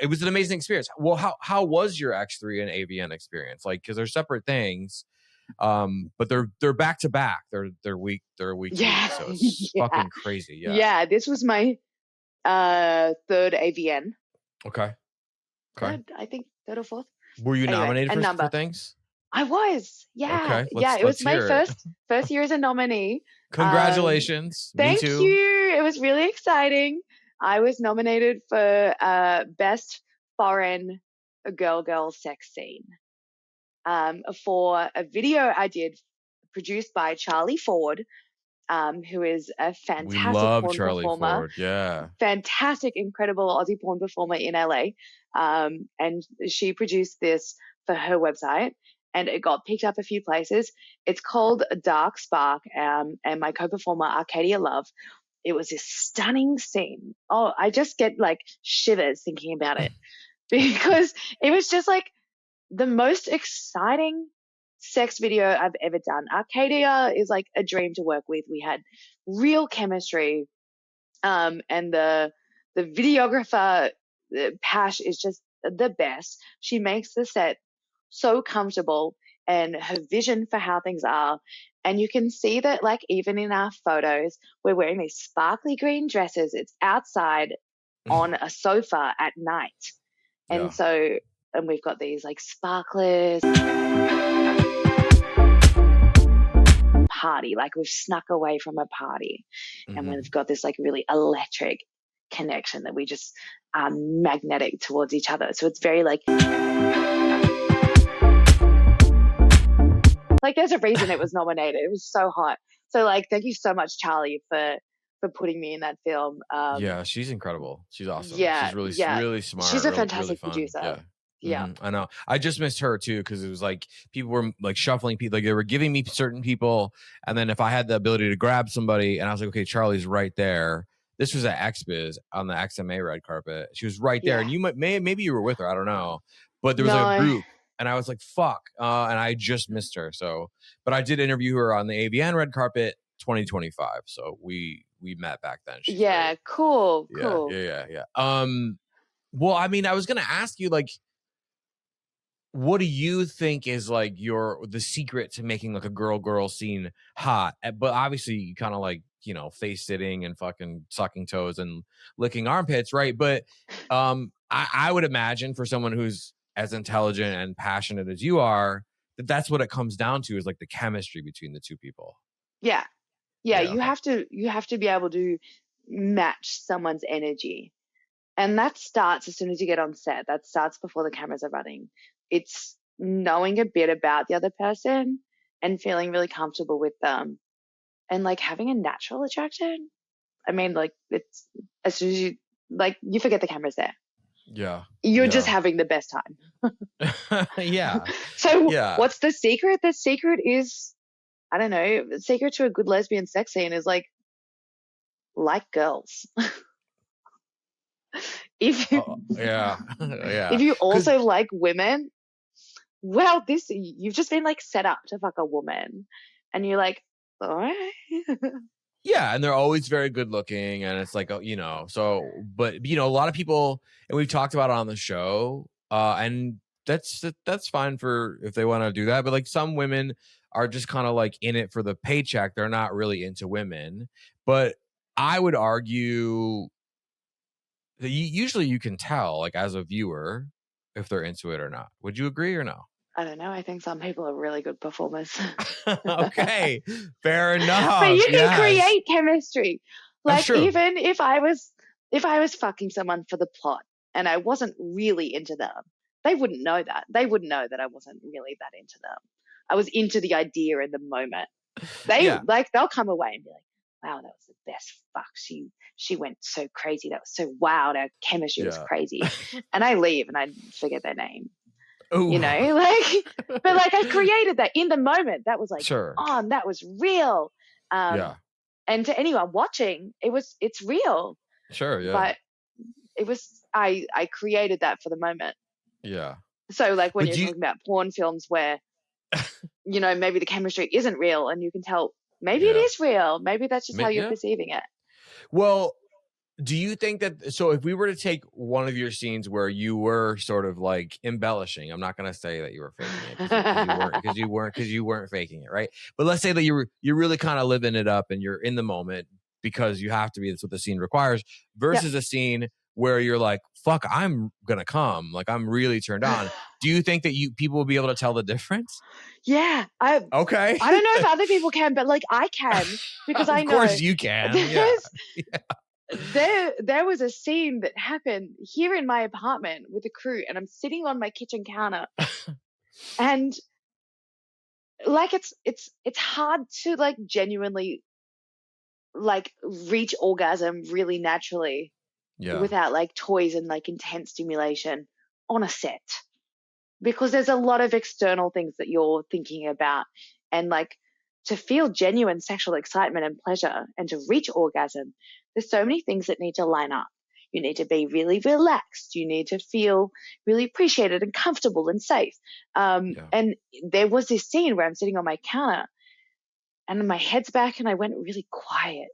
S2: it was an amazing experience. Well, how was your X3 and AVN experience? Like, because they're separate things, but they're back to back. They're week to week, so it's fucking crazy. Yeah,
S3: this was my third AVN.
S2: Okay.
S3: Third, I think third or fourth.
S2: Were you nominated for things?
S3: I was. Yeah.
S2: Okay,
S3: it was my first year as a nominee.
S2: Congratulations.
S3: Thank you. It was really exciting. I was nominated for Best Foreign Girl Sex Scene for a video I did produced by Charlie Ford, who is a fantastic porn
S2: Charlie
S3: performer.
S2: Ford, yeah.
S3: Fantastic, incredible Aussie porn performer in LA. And she produced this for her website, and it got picked up a few places. It's called Dark Spark, and my co-performer, Arcadia Love. It was this stunning scene. Oh, I just get like shivers thinking about it because it was just like the most exciting sex video I've ever done. Arcadia is like a dream to work with. We had real chemistry. And the videographer, Pash, is just the best. She makes the set so comfortable, and her vision for how things are. And you can see that, like, even in our photos, we're wearing these sparkly green dresses. It's outside on a sofa at night. And and we've got these like sparklers. Party, like we've snuck away from a party, and we've got this like really electric connection that we just are magnetic towards each other. So it's very like there's a reason it was nominated. It was so hot. So like, thank you so much, Charlie, for putting me in that film.
S2: Yeah, she's incredible. She's awesome.
S3: Yeah,
S2: she's really smart.
S3: She's a fantastic
S2: really
S3: producer. Yeah.
S2: I know. I just missed her too, because it was like people were like shuffling people, like they were giving me certain people, and then if I had the ability to grab somebody, and I was like, okay, Charlie's right there. This was at XBiz on the XMA red carpet. She was right there, and you maybe you were with her. I don't know, but there was a group, and I was like, fuck, and I just missed her. So, but I did interview her on the AVN red carpet 2025. So we met back then. She's great.
S3: Cool.
S2: Yeah. Well, I mean, I was gonna ask you, like, what do you think is like the secret to making like a girl scene hot? But obviously you kind of like, you know, face sitting and fucking sucking toes and licking armpits, right? But I would imagine for someone who's as intelligent and passionate as you are, that's what it comes down to, is like the chemistry between the two people.
S3: Yeah. You have to be able to match someone's energy. And that starts as soon as you get on set. That starts before the cameras are running. It's knowing a bit about the other person and feeling really comfortable with them, and like having a natural attraction. I mean, like, it's as soon as you forget the camera's there.
S2: Yeah.
S3: You're just having the best time.
S2: Yeah.
S3: So what's the secret? The secret is, I don't know, the secret to a good lesbian sex scene is like girls. If you also like women, well, you've just been like set up to fuck a woman, and you're like, all right.
S2: Yeah, and they're always very good looking, and it's like, you know, so, but you know, a lot of people, and we've talked about it on the show, and that's fine for if they want to do that, but like some women are just kind of like in it for the paycheck. They're not really into women, but I would argue that usually you can tell, like as a viewer, if they're into it or not. Would you agree or no?
S3: I don't know. I think some people are really good performers.
S2: Okay, fair enough.
S3: But you can
S2: Yes.
S3: create chemistry.
S2: That's
S3: Like
S2: true.
S3: even if I was fucking someone for the plot and I wasn't really into them, they wouldn't know that. They wouldn't know that I wasn't really that into them. I was into the idea in the moment. They'll come away and be like, wow, that was the best fuck. She went so crazy. That was so wild. Our chemistry was crazy. And I leave and I forget their name.
S2: Ooh.
S3: You know, like, but like I created that in the moment. That was like,
S2: Sure.
S3: oh, that was real. And to anyone watching, it's real.
S2: Sure, yeah.
S3: But it was, I created that for the moment.
S2: Yeah.
S3: So like when you're talking about porn films where, you know, maybe the chemistry isn't real and you can tell maybe it is real. Maybe that's just how you're perceiving it.
S2: Well, do you think that, so if we were to take one of your scenes where you were sort of like embellishing, I'm not going to say that you were faking it because you weren't faking it, right? But let's say that you're really kind of living it up and you're in the moment because you have to be, that's what the scene requires, versus a scene where you're like, fuck, I'm going to come, like I'm really turned on. Do you think that people will be able to tell the difference?
S3: Yeah.
S2: Okay.
S3: I don't know if other people can, but like I can, because I know.
S2: Of course you can.
S3: There was a scene that happened here in my apartment with the crew, and I'm sitting on my kitchen counter, and like it's hard to like genuinely like reach orgasm really naturally without like toys and like intense stimulation on a set, because there's a lot of external things that you're thinking about, and like to feel genuine sexual excitement and pleasure and to reach orgasm, there's so many things that need to line up. You need to be really relaxed. You need to feel really appreciated and comfortable and safe. And there was this scene where I'm sitting on my counter and my head's back and I went really quiet.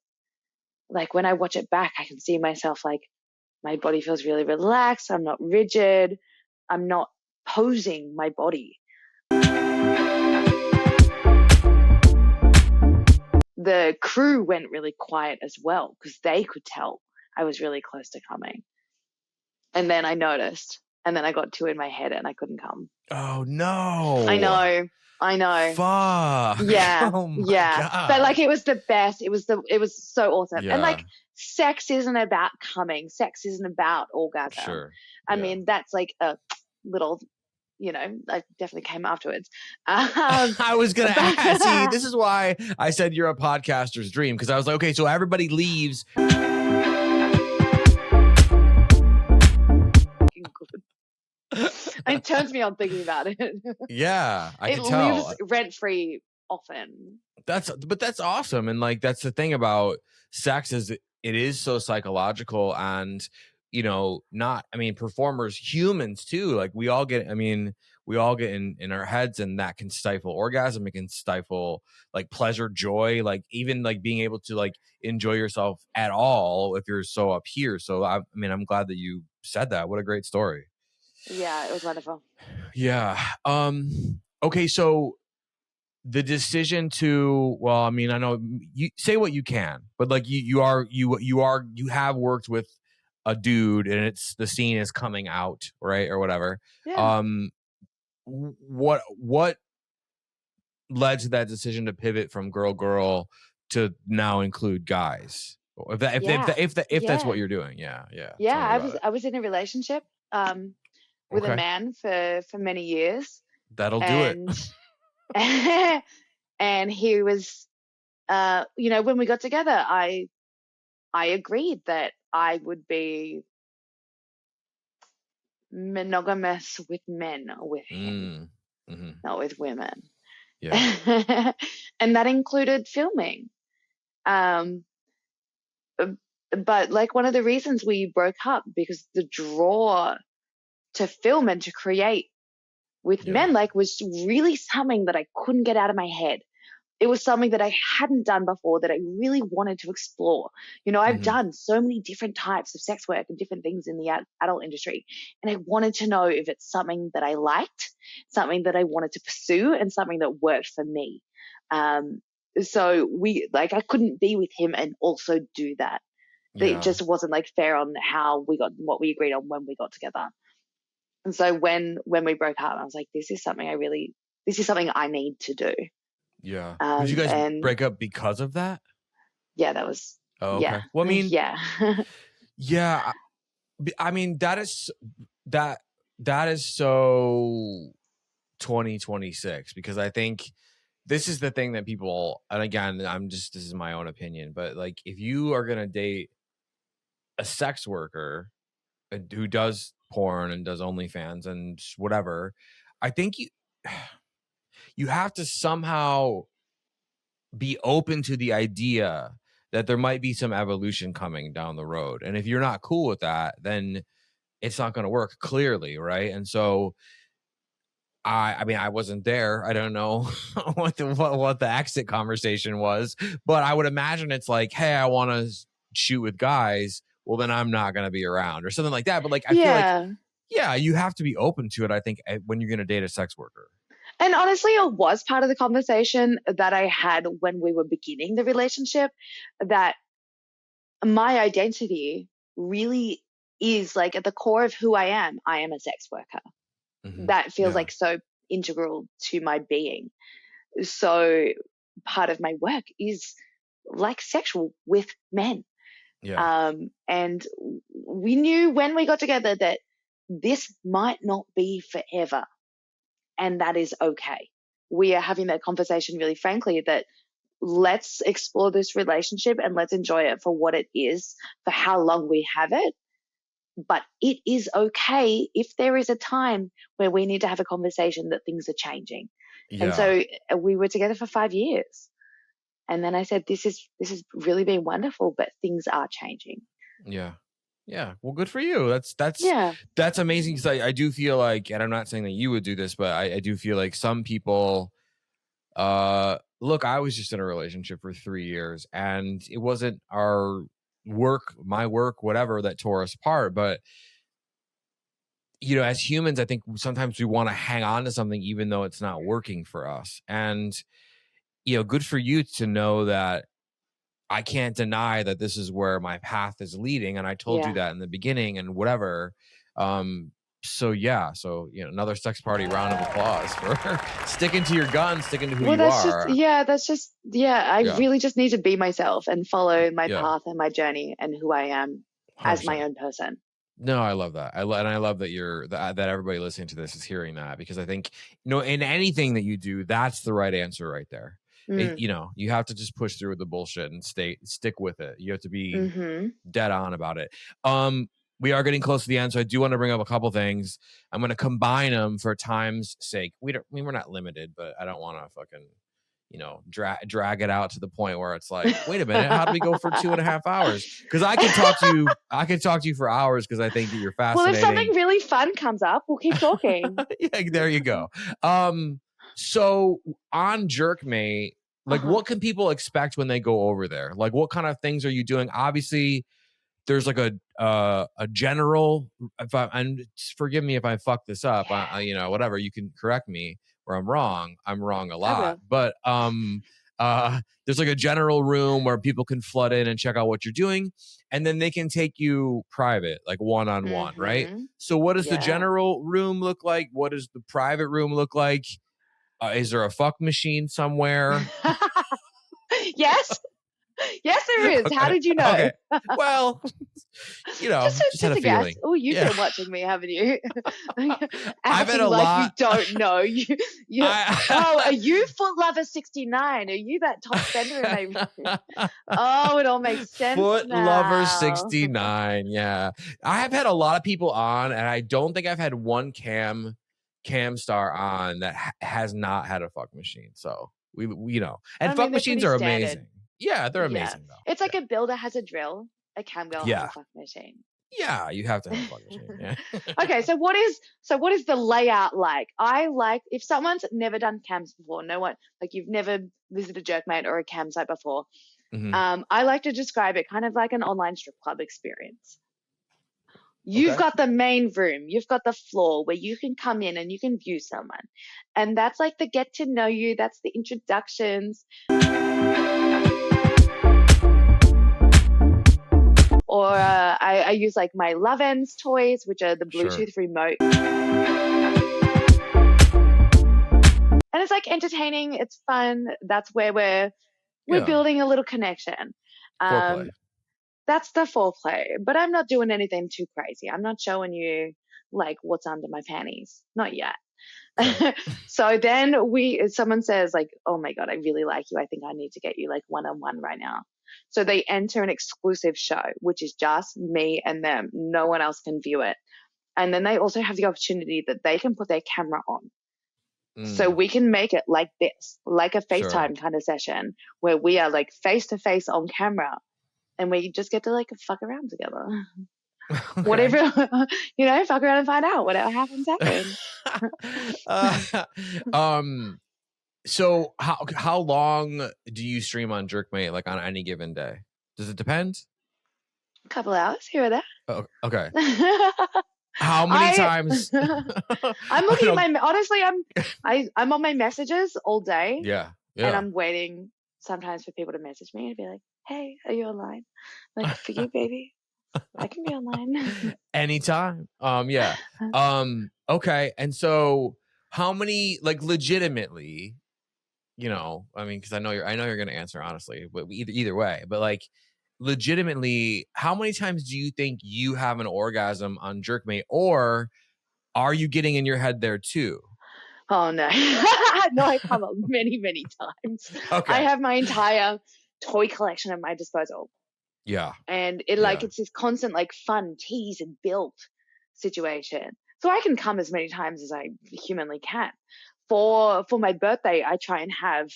S3: Like when I watch it back, I can see myself like my body feels really relaxed. I'm not rigid. I'm not posing my body. The crew went really quiet as well because they could tell I was really close to coming. And then I noticed, and then I got two in my head and I couldn't come.
S2: Oh no.
S3: I know.
S2: Fuck.
S3: Yeah.
S2: Oh my God.
S3: But like it was the best. It was so awesome.
S2: Yeah.
S3: And like sex isn't about coming. Sex isn't about orgasm.
S2: Sure.
S3: I mean, that's like a little, you know, I definitely came afterwards.
S2: I was going to ask. See, this is why I said you're a podcaster's dream, because I was like, okay, so everybody leaves.
S3: It turns me on thinking about it.
S2: Yeah, I can tell.
S3: It lives rent-free often.
S2: But that's awesome. And like, that's the thing about sex, is it is so psychological, and you know, performers, humans too, like we all get in our heads, and that can stifle orgasm. It can stifle like pleasure, joy, like even like being able to like enjoy yourself at all if you're so up here. So I'm glad that you said that. What a great story.
S3: Yeah, it was wonderful.
S2: Yeah. Okay, so the decision to, well, I know you say what you can, but like you have worked with a dude, and the scene is coming out, right, or whatever.
S3: Yeah.
S2: What led to that decision to pivot from girl to now include guys? If that's what you're doing, yeah.
S3: I was in a relationship with a man for many years.
S2: That'll do it.
S3: And he was, when we got together, I agreed that I would be monogamous with men, with him, not with women.
S2: Yeah.
S3: And that included filming. But like one of the reasons we broke up, because the draw to film and to create with men, like, was really something that I couldn't get out of my head. it was something that I hadn't done before that I really wanted to explore. You know, I've done so many different types of sex work and different things in the adult industry. And I wanted to know if it's something that I liked, something that I wanted to pursue, and something that worked for me. So I couldn't be with him and also do that. It just wasn't like fair on how we got, what we agreed on when we got together. And so when we broke up, I was like, this is something I need to do.
S2: Yeah. Did you guys break up because of that?
S3: Yeah, that was.
S2: Oh, okay.
S3: Yeah.
S2: Well, I mean,
S3: yeah.
S2: yeah. I mean, that is so 2026, because I think this is the thing that people, and again, this is my own opinion, but like, if you are going to date a sex worker who does porn and does OnlyFans and whatever, I think you have to somehow be open to the idea that there might be some evolution coming down the road. And if you're not cool with that, then it's not going to work, clearly, right? And so I mean, I wasn't there. I don't know what the exit conversation was, but I would imagine it's like, hey, I want to shoot with guys. Well, then I'm not going to be around, or something like that. But like, I feel like, yeah, you have to be open to it, I think, when you're going to date a sex worker.
S3: And honestly, it was part of the conversation that I had when we were beginning the relationship, that my identity really is like at the core of who I am a sex worker. That feels like so integral to my being. So part of my work is like sexual with men. Yeah. And we knew when we got together that this might not be forever. And that is okay. We are having that conversation really frankly, that let's explore this relationship and let's enjoy it for what it is, for how long we have it. But it is okay if there is a time where we need to have a conversation that things are changing. Yeah. And so we were together for 5 years. And then I said, this has really been wonderful, but things are changing.
S2: Yeah. Yeah. Well, good for you. That's amazing. Because I do feel like, and I'm not saying that you would do this, but I do feel like some people, look, I was just in a relationship for 3 years, and it wasn't my work, whatever, that tore us apart. But, you know, as humans, I think sometimes we want to hang on to something even though it's not working for us. And, you know, good for you to know that I can't deny that this is where my path is leading. And I told you that in the beginning and whatever. So, you know, another sex party round of applause for sticking to your guns, sticking to who you are.
S3: I really just need to be myself and follow my path and my journey and who I am 100%. As my own person. No,
S2: I love that. I love that that everybody listening to this is hearing that, because I think, you know, in anything that you do, that's the right answer right there. You know, you have to just push through with the bullshit and stick with it. You have to be dead on about it. We are getting close to the end, so I do want to bring up a couple things. I'm going to combine them for time's sake. we're not limited, but I don't want to fucking, you know, drag it out to the point where it's like, wait a minute, how do we go for 2.5 hours? Because I can talk to you for hours, because I think that you're fascinating.
S3: Well, if something really fun comes up, we'll keep talking.
S2: Yeah, there you go. So on Jerkmate, like, what can people expect when they go over there? Like, what kind of things are you doing? Obviously, there's like a general. And forgive me if I fuck this up. You know, whatever. You can correct me where I'm wrong. I'm wrong a lot. But there's like a general room where people can flood in and check out what you're doing, and then they can take you private, like one-on-one, right? So what does the general room look like? What does the private room look like? Is there a fuck machine somewhere?
S3: Yes, there is. Okay. How did you know?
S2: Okay. Well, you know, just had a feeling.
S3: Oh, you've been watching me, haven't you? I've had a lot. You don't know. Are you Foot Lover 69? Are you that top spender in my? Oh, it all makes sense.
S2: Foot Lover 69. Yeah, I have had a lot of people on, and I don't think I've had one cam star on that has not had a fuck machine. So we you know, and fuck machines are amazing. Yeah, they're amazing though.
S3: It's like a builder has a drill, a cam girl has a fuck machine.
S2: Yeah, you have to have a fucking shame. Yeah.
S3: Okay, so what is the layout like? I like if someone's never done cams before, no one like you've never visited Jerkmate or a cam site before.
S2: Mhm.
S3: I like to describe it kind of like an online strip club experience. You've
S2: Okay.
S3: got the main room, you've got the floor where you can come in and you can view someone. And that's like the get to know you, that's the introductions. Or I use like my Love Ends toys, which are the Bluetooth remote. And it's like entertaining, it's fun. That's where we're building a little connection.
S2: Foreplay.
S3: That's the foreplay, but I'm not doing anything too crazy. I'm not showing you like what's under my panties. Not yet.
S2: Okay.
S3: So then someone says like, oh my God, I really like you. I think I need to get you like one-on-one right now. So they enter an exclusive show, which is just me and them. No one else can view it. And then they also have the opportunity that they can put their camera on. So we can make it like this, like a FaceTime kind of session where we are like face to face on camera and we just get to like fuck around together. Okay. Whatever, fuck around and find out. Whatever happens.
S2: So how long do you stream on Jerkmate, like on any given day? Does it depend?
S3: A couple hours here or there.
S2: Oh, okay. How many times?
S3: I'm looking at honestly, I'm on my messages all day.
S2: Yeah.
S3: And I'm waiting sometimes for people to message me and be like, hey, are you online? Like, for you, baby. I can be online.
S2: Anytime. Yeah. Okay. And so how many, like, legitimately, I mean, because I know you're going to answer honestly, but either way, but like, legitimately, how many times do you think you have an orgasm on Jerkmate, or are you getting in your head there too?
S3: Oh no. No, I come up many, many times.
S2: Okay.
S3: I have my entire toy collection at my disposal.
S2: Yeah.
S3: And it's this constant like fun tease and build situation. So I can come as many times as I humanly can. For my birthday, I try and have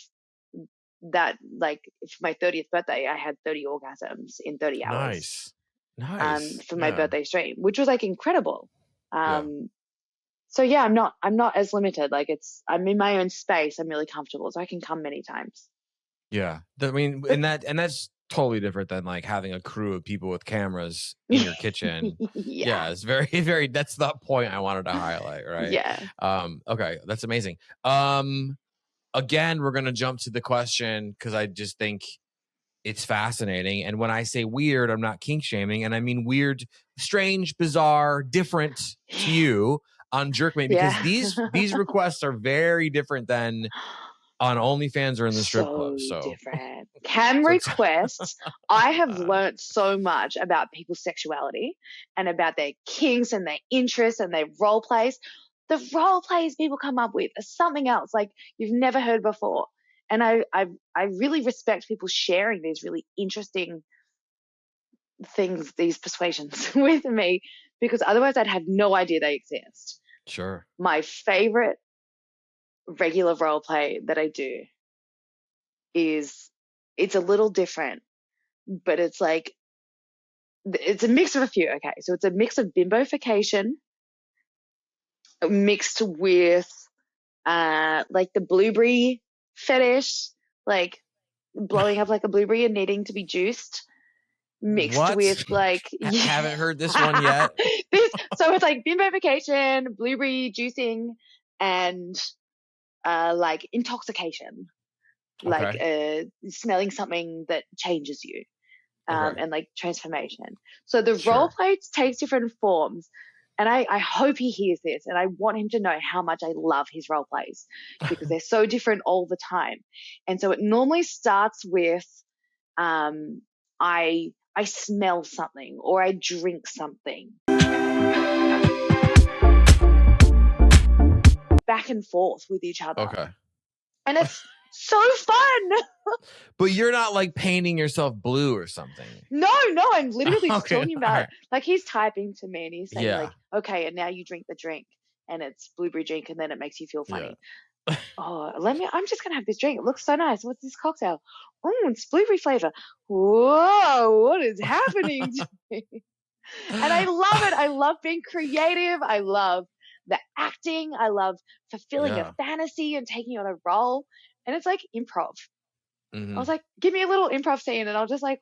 S3: that, like, for my 30th birthday, I had 30 orgasms in 30 hours.
S2: Nice.
S3: For my birthday stream, which was like incredible. So yeah, I'm not as limited. Like I'm in my own space. I'm really comfortable, so I can come many times.
S2: Yeah. I mean, and that's totally different than like having a crew of people with cameras in your kitchen. Yeah. It's very, very, that's the point I wanted to highlight. Right.
S3: Yeah.
S2: Okay. That's amazing. Again, we're going to jump to the question because I just think it's fascinating. And when I say weird, I'm not kink shaming. And I mean weird, strange, bizarre, different to you on Jerkmate, because these requests are very different than on OnlyFans or in the strip club. So
S3: different. Cam requests. I have learned so much about people's sexuality and about their kinks and their interests and their role plays. The role plays people come up with are something else like you've never heard before. And I really respect people sharing these really interesting things, these persuasions with me, because otherwise I'd have no idea they exist.
S2: Sure.
S3: My favorite regular role play that I do is, it's a little different, but it's like, it's a mix of a few. Okay. So it's a mix of bimbofication mixed with like the blueberry fetish, like blowing up like a blueberry and needing to be juiced, mixed with like
S2: I haven't heard this one yet.
S3: So it's like bimbofication, blueberry juicing, and like intoxication, like smelling something that changes you, and like transformation. So the role play takes different forms. And I hope he hears this, and I want him to know how much I love his role plays because they're so different all the time. And so it normally starts with I smell something or I drink something. Back and forth with each other.
S2: Okay.
S3: And it's so fun.
S2: But you're not like painting yourself blue or something.
S3: No, I'm literally just talking about it. Like he's typing to me and he's saying like, okay, and now you drink the drink and it's blueberry drink and then it makes you feel funny. Yeah. I'm just going to have this drink. It looks so nice. What's this cocktail? Oh, it's blueberry flavor. Whoa, what is happening to me? And I love it. I love being creative. I love the acting. I love fulfilling a fantasy and taking on a role. And it's like improv. I was like, give me a little improv scene and I'll just like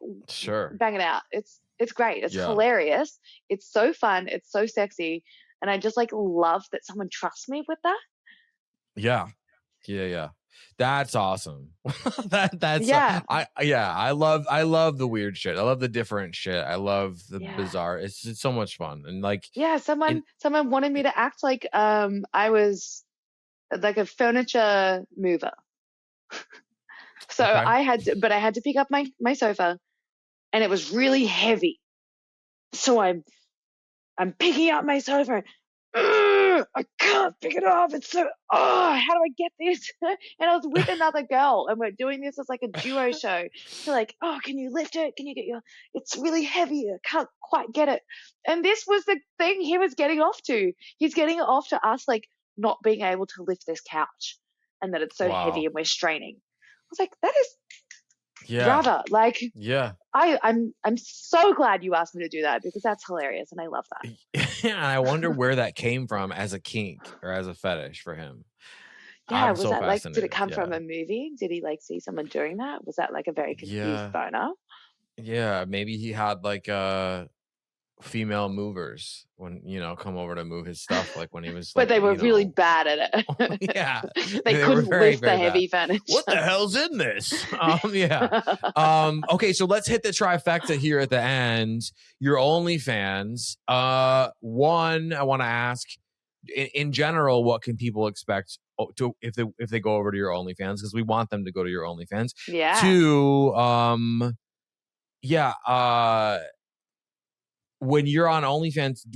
S3: bang it out. It's great. It's hilarious. It's so fun. It's so sexy. And I just like love that someone trusts me with that.
S2: Yeah. That's awesome. That's I love the weird shit. I love the different shit. I love the bizarre. It's so much fun. And like
S3: someone wanted me to act like I was like a furniture mover. So I had to pick up my sofa and it was really heavy. So I'm picking up my sofa. I can't pick it up. It's so, how do I get this? And I was with another girl and we're doing this as like a duo show. So like, can you lift it? Can you get it's really heavy. I can't quite get it. And this was the thing he was getting off to. He's getting off to us like not being able to lift this couch and that it's so heavy and we're straining. I was like, that is brother. Like, I'm so glad you asked me to do that because that's hilarious and I love that.
S2: And I wonder where that came from as a kink or as a fetish for him.
S3: Yeah, was that like, did it come from a movie? Did he like see someone doing that? Was that like a very confused boner?
S2: Yeah, maybe he had like female movers when come over to move his stuff like when he was
S3: but they were really bad at it. They couldn't lift the heavy furniture.
S2: What the hell's in this? Okay, so let's hit the trifecta here at the end. Your OnlyFans. One, I want to ask in general, what can people expect to if they go over to your OnlyFans, because we want them to go to your OnlyFans. Two, when you're on OnlyFans,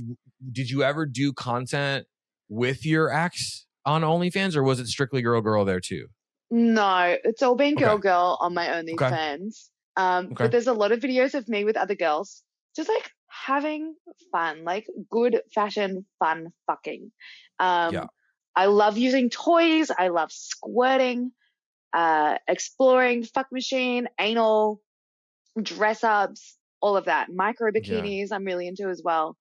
S2: did you ever do content with your ex on OnlyFans, or was it strictly girl there too?
S3: No, it's all been girl on my OnlyFans. But there's a lot of videos of me with other girls, just like having fun, like good fashion fun fucking. I love using toys. I love squirting, exploring, fuck machine, anal, dress ups. All of that. Micro bikinis, I'm really into as well.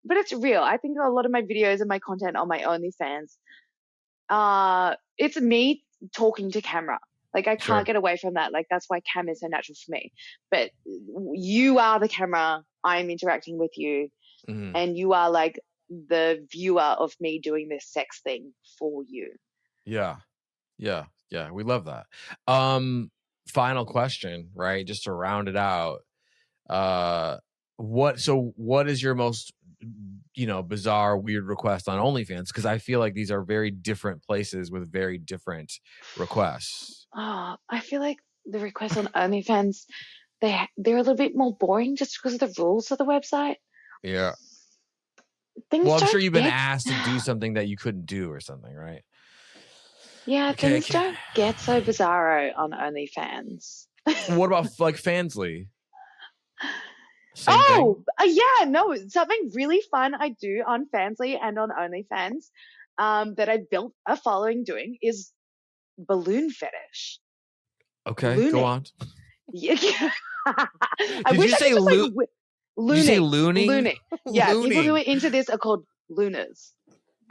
S3: But it's real. I think a lot of my videos and my content on my OnlyFans, it's me talking to camera. Like I can't get away from that. Like that's why cam is so natural for me. But you are the camera. I'm interacting with you. And you are like the viewer of me doing this sex thing for you. Yeah.
S2: We love that. Final question, right? Just to round it out. What is your most bizarre, weird request on OnlyFans? Because I feel like these are very different places with very different requests.
S3: I feel like the requests on OnlyFans, they're a little bit more boring just because of the rules of the website.
S2: Yeah. I'm sure you've been asked to do something that you couldn't do or something, right?
S3: Yeah, things don't get so bizarro on OnlyFans.
S2: What about like Fansly?
S3: No, something really fun I do on Fansly and on OnlyFans that I built a following doing is balloon fetish.
S2: Okay, looning. Go on.
S3: Yeah.
S2: Did you say looning? Did you say looning?
S3: Looning. Yeah, looning. People who are into this are called looners.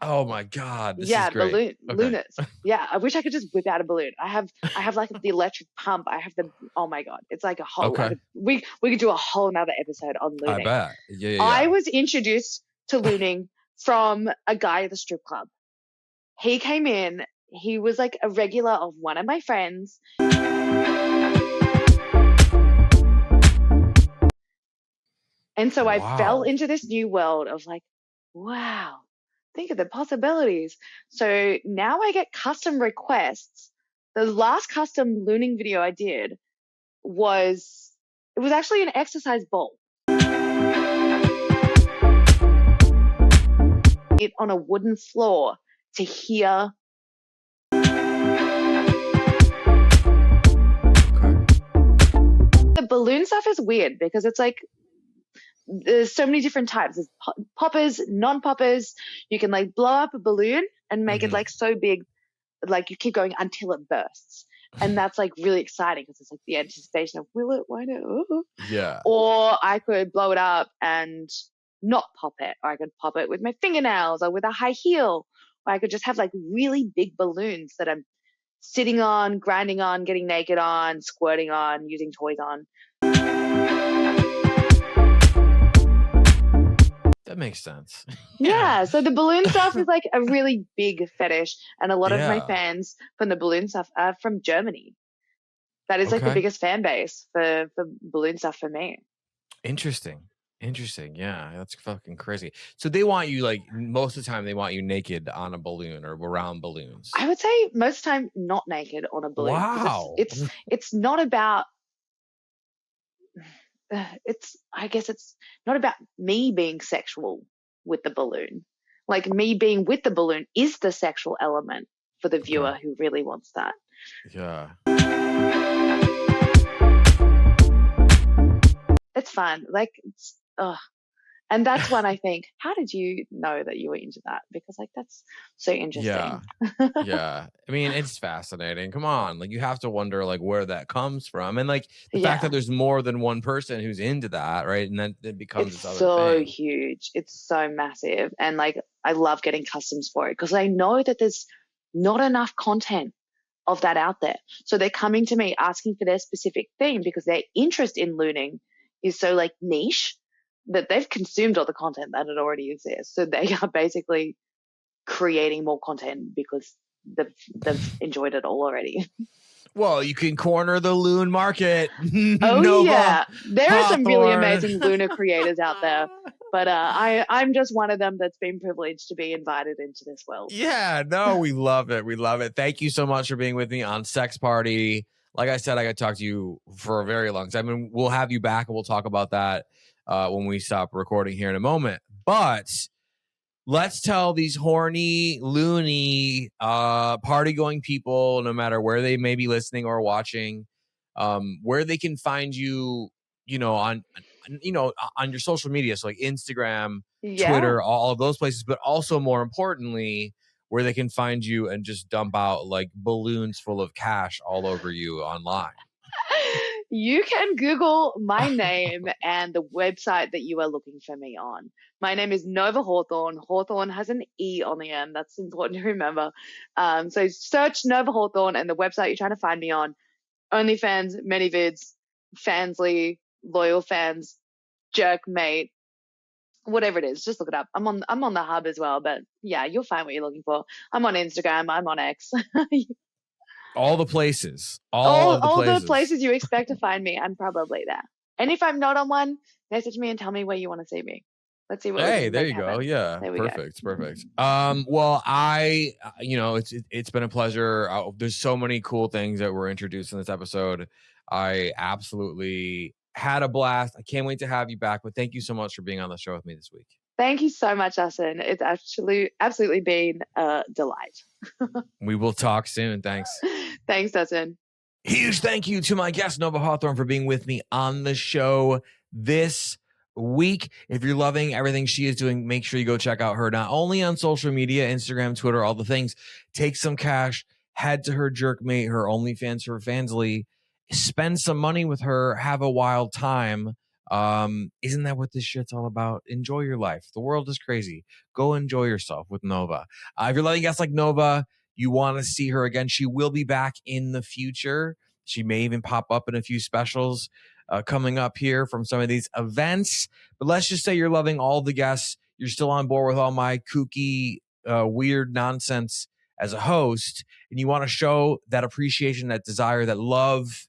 S2: Oh my God. This is great.
S3: Looners. Yeah. I wish I could just whip out a balloon. I have like the electric pump. I have oh my God. It's like a whole, we could do a whole nother episode on looning.
S2: I bet. Yeah.
S3: I was introduced to looning from a guy at the strip club. He came in, he was like a regular of one of my friends. And so I fell into this new world of like, wow. Think of the possibilities. So now I get custom requests. The last custom looning video I did was actually an exercise ball. It on a wooden floor to hear. The balloon stuff is weird because it's like, there's so many different types. There's poppers, non-poppers. You can like blow up a balloon and make it like so big, like you keep going until it bursts. And that's like really exciting because it's like the anticipation of will it, won't it? Ooh.
S2: Yeah.
S3: Or I could blow it up and not pop it, or I could pop it with my fingernails or with a high heel, or I could just have like really big balloons that I'm sitting on, grinding on, getting naked on, squirting on, using toys on.
S2: That makes sense.
S3: Yeah. So the balloon stuff is like a really big fetish. And a lot of my fans from the balloon stuff are from Germany. That is like the biggest fan base for balloon stuff for me.
S2: Interesting. Yeah, that's fucking crazy. So they want you, like, most of the time they want you naked on a balloon or around balloons.
S3: I would say most of the time not naked on a balloon.
S2: Wow.
S3: It's not about I guess it's not about me being sexual with the balloon. Like, me being with the balloon is the sexual element for the viewer who really wants that.
S2: Yeah.
S3: It's fun. Like, and that's when I think, how did you know that you were into that? Because like, that's so interesting.
S2: Yeah. I mean, it's fascinating. Come on. Like, you have to wonder like where that comes from. And like the fact that there's more than one person who's into that, right? And then it becomes this other thing.
S3: It's so huge. It's so massive. And like, I love getting customs for it because I know that there's not enough content of that out there. So they're coming to me asking for their specific thing because their interest in looning is so like niche that they've consumed all the content that it already exists. So they are basically creating more content because they've enjoyed it all already.
S2: Well, you can corner the loon market.
S3: Oh,
S2: Nova
S3: yeah. There are some really
S2: Hawthorne.
S3: amazing Luna creators out there. But I'm just one of them that's been privileged to be invited into this world.
S2: Yeah, no, we love it. We love it. Thank you so much for being with me on Sex Party. Like I said, I got to talk to you for a very long time. I mean, we'll have you back and we'll talk about that when we stop recording here in a moment. But let's tell these horny, loony, party-going people, no matter where they may be listening or watching, where they can find you, on your social media, so like Instagram, Twitter, all of those places, but also more importantly, where they can find you and just dump out like balloons full of cash all over you online.
S3: You can Google my name and the website that you are looking for me on. My name is Nova Hawthorne. Hawthorne has an E on the end. That's important to remember. So search Nova Hawthorne and the website you're trying to find me on. OnlyFans, ManyVids, Fansly, Loyal Fans, Jerkmate, whatever it is. Just look it up. I'm on the hub as well. But yeah, you'll find what you're looking for. I'm on Instagram. I'm on X.
S2: All the places.
S3: All the places you expect to find me, I'm probably there. And if I'm not on one, message me and tell me where you want to see me. Let's see what.
S2: Hey, there you go. Yeah, perfect. Well, it's been a pleasure. There's so many cool things that were introduced in this episode. I absolutely had a blast. I can't wait to have you back. But thank you so much for being on the show with me this week.
S3: Thank you so much, Dustin. It's absolutely been a delight.
S2: We will talk soon. Thanks.
S3: Thanks, Dustin.
S2: Huge thank you to my guest, Nova Hawthorne, for being with me on the show this week. If you're loving everything she is doing, make sure you go check out her, not only on social media, Instagram, Twitter, all the things. Take some cash, head to her Jerkmate, her OnlyFans, her Fansly, spend some money with her, have a wild time. Isn't that what this shit's all about? Enjoy your life. The world is crazy. Go enjoy yourself with Nova. If you're letting guests like Nova, you want to see her again, she will be back in the future. She may even pop up in a few specials coming up here from some of these events. But let's just say you're loving all the guests. You're still on board with all my kooky, weird nonsense as a host. And you want to show that appreciation, that desire, that love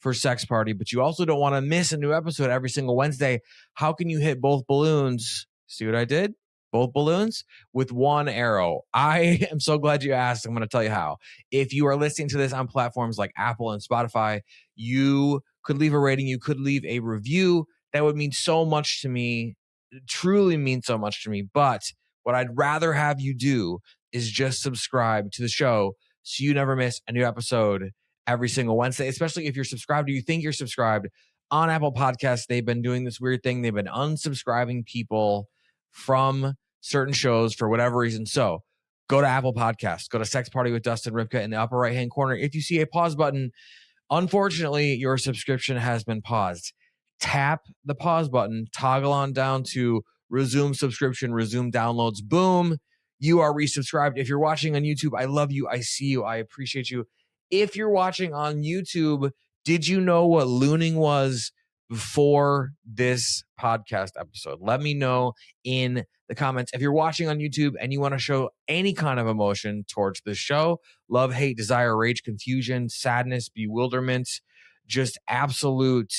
S2: for Sex Party, but you also don't want to miss a new episode every single Wednesday. How can you hit both balloons? See what I did? Both balloons with one arrow. I am so glad you asked. I'm going to tell you how. If you are listening to this on platforms like Apple and Spotify, you could leave a rating. You could leave a review. That would mean so much to me. It truly means so much to me. But what I'd rather have you do is just subscribe to the show so you never miss a new episode every single Wednesday, especially if you're subscribed or you think you're subscribed on Apple Podcasts. They've been doing this weird thing. They've been unsubscribing people from certain shows for whatever reason. So go to Apple Podcasts, go to Sex Party with Dustin Rybka in the upper right-hand corner. If you see a pause button, unfortunately, your subscription has been paused. Tap the pause button, toggle on down to resume subscription, resume downloads. Boom. You are resubscribed. If you're watching on YouTube, I love you. I see you. I appreciate you. If you're watching on YouTube, did you know what looning was before this podcast episode? Let me know in the comments. If you're watching on YouTube and you want to show any kind of emotion towards this show, love, hate, desire, rage, confusion, sadness, bewilderment, just absolute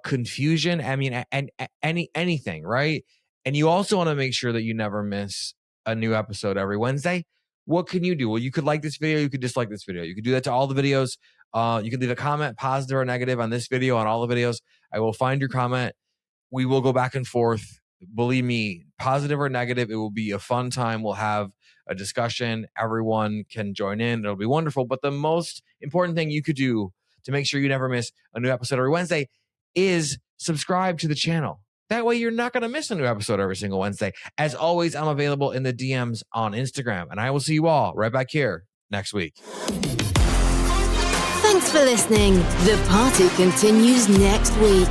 S2: confusion. I mean, and anything, right? And you also want to make sure that you never miss a new episode every Wednesday. What can you do? Well, you could like this video. You could dislike this video. You could do that to all the videos. You can leave a comment, positive or negative, on this video, on all the videos. I will find your comment. We will go back and forth. Believe me, positive or negative, it will be a fun time. We'll have a discussion. Everyone can join in. It'll be wonderful. But the most important thing you could do to make sure you never miss a new episode every Wednesday is subscribe to the channel. That way you're not going to miss a new episode every single Wednesday. As always, I'm available in the DMs on Instagram, and I will see you all right back here next week.
S1: Thanks for listening. The party continues next week.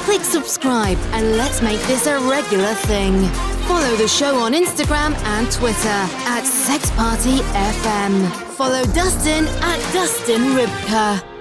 S1: Click subscribe and let's make this a regular thing. Follow the show on Instagram and Twitter at SexPartyFM. Follow Dustin at Dustin Rybka.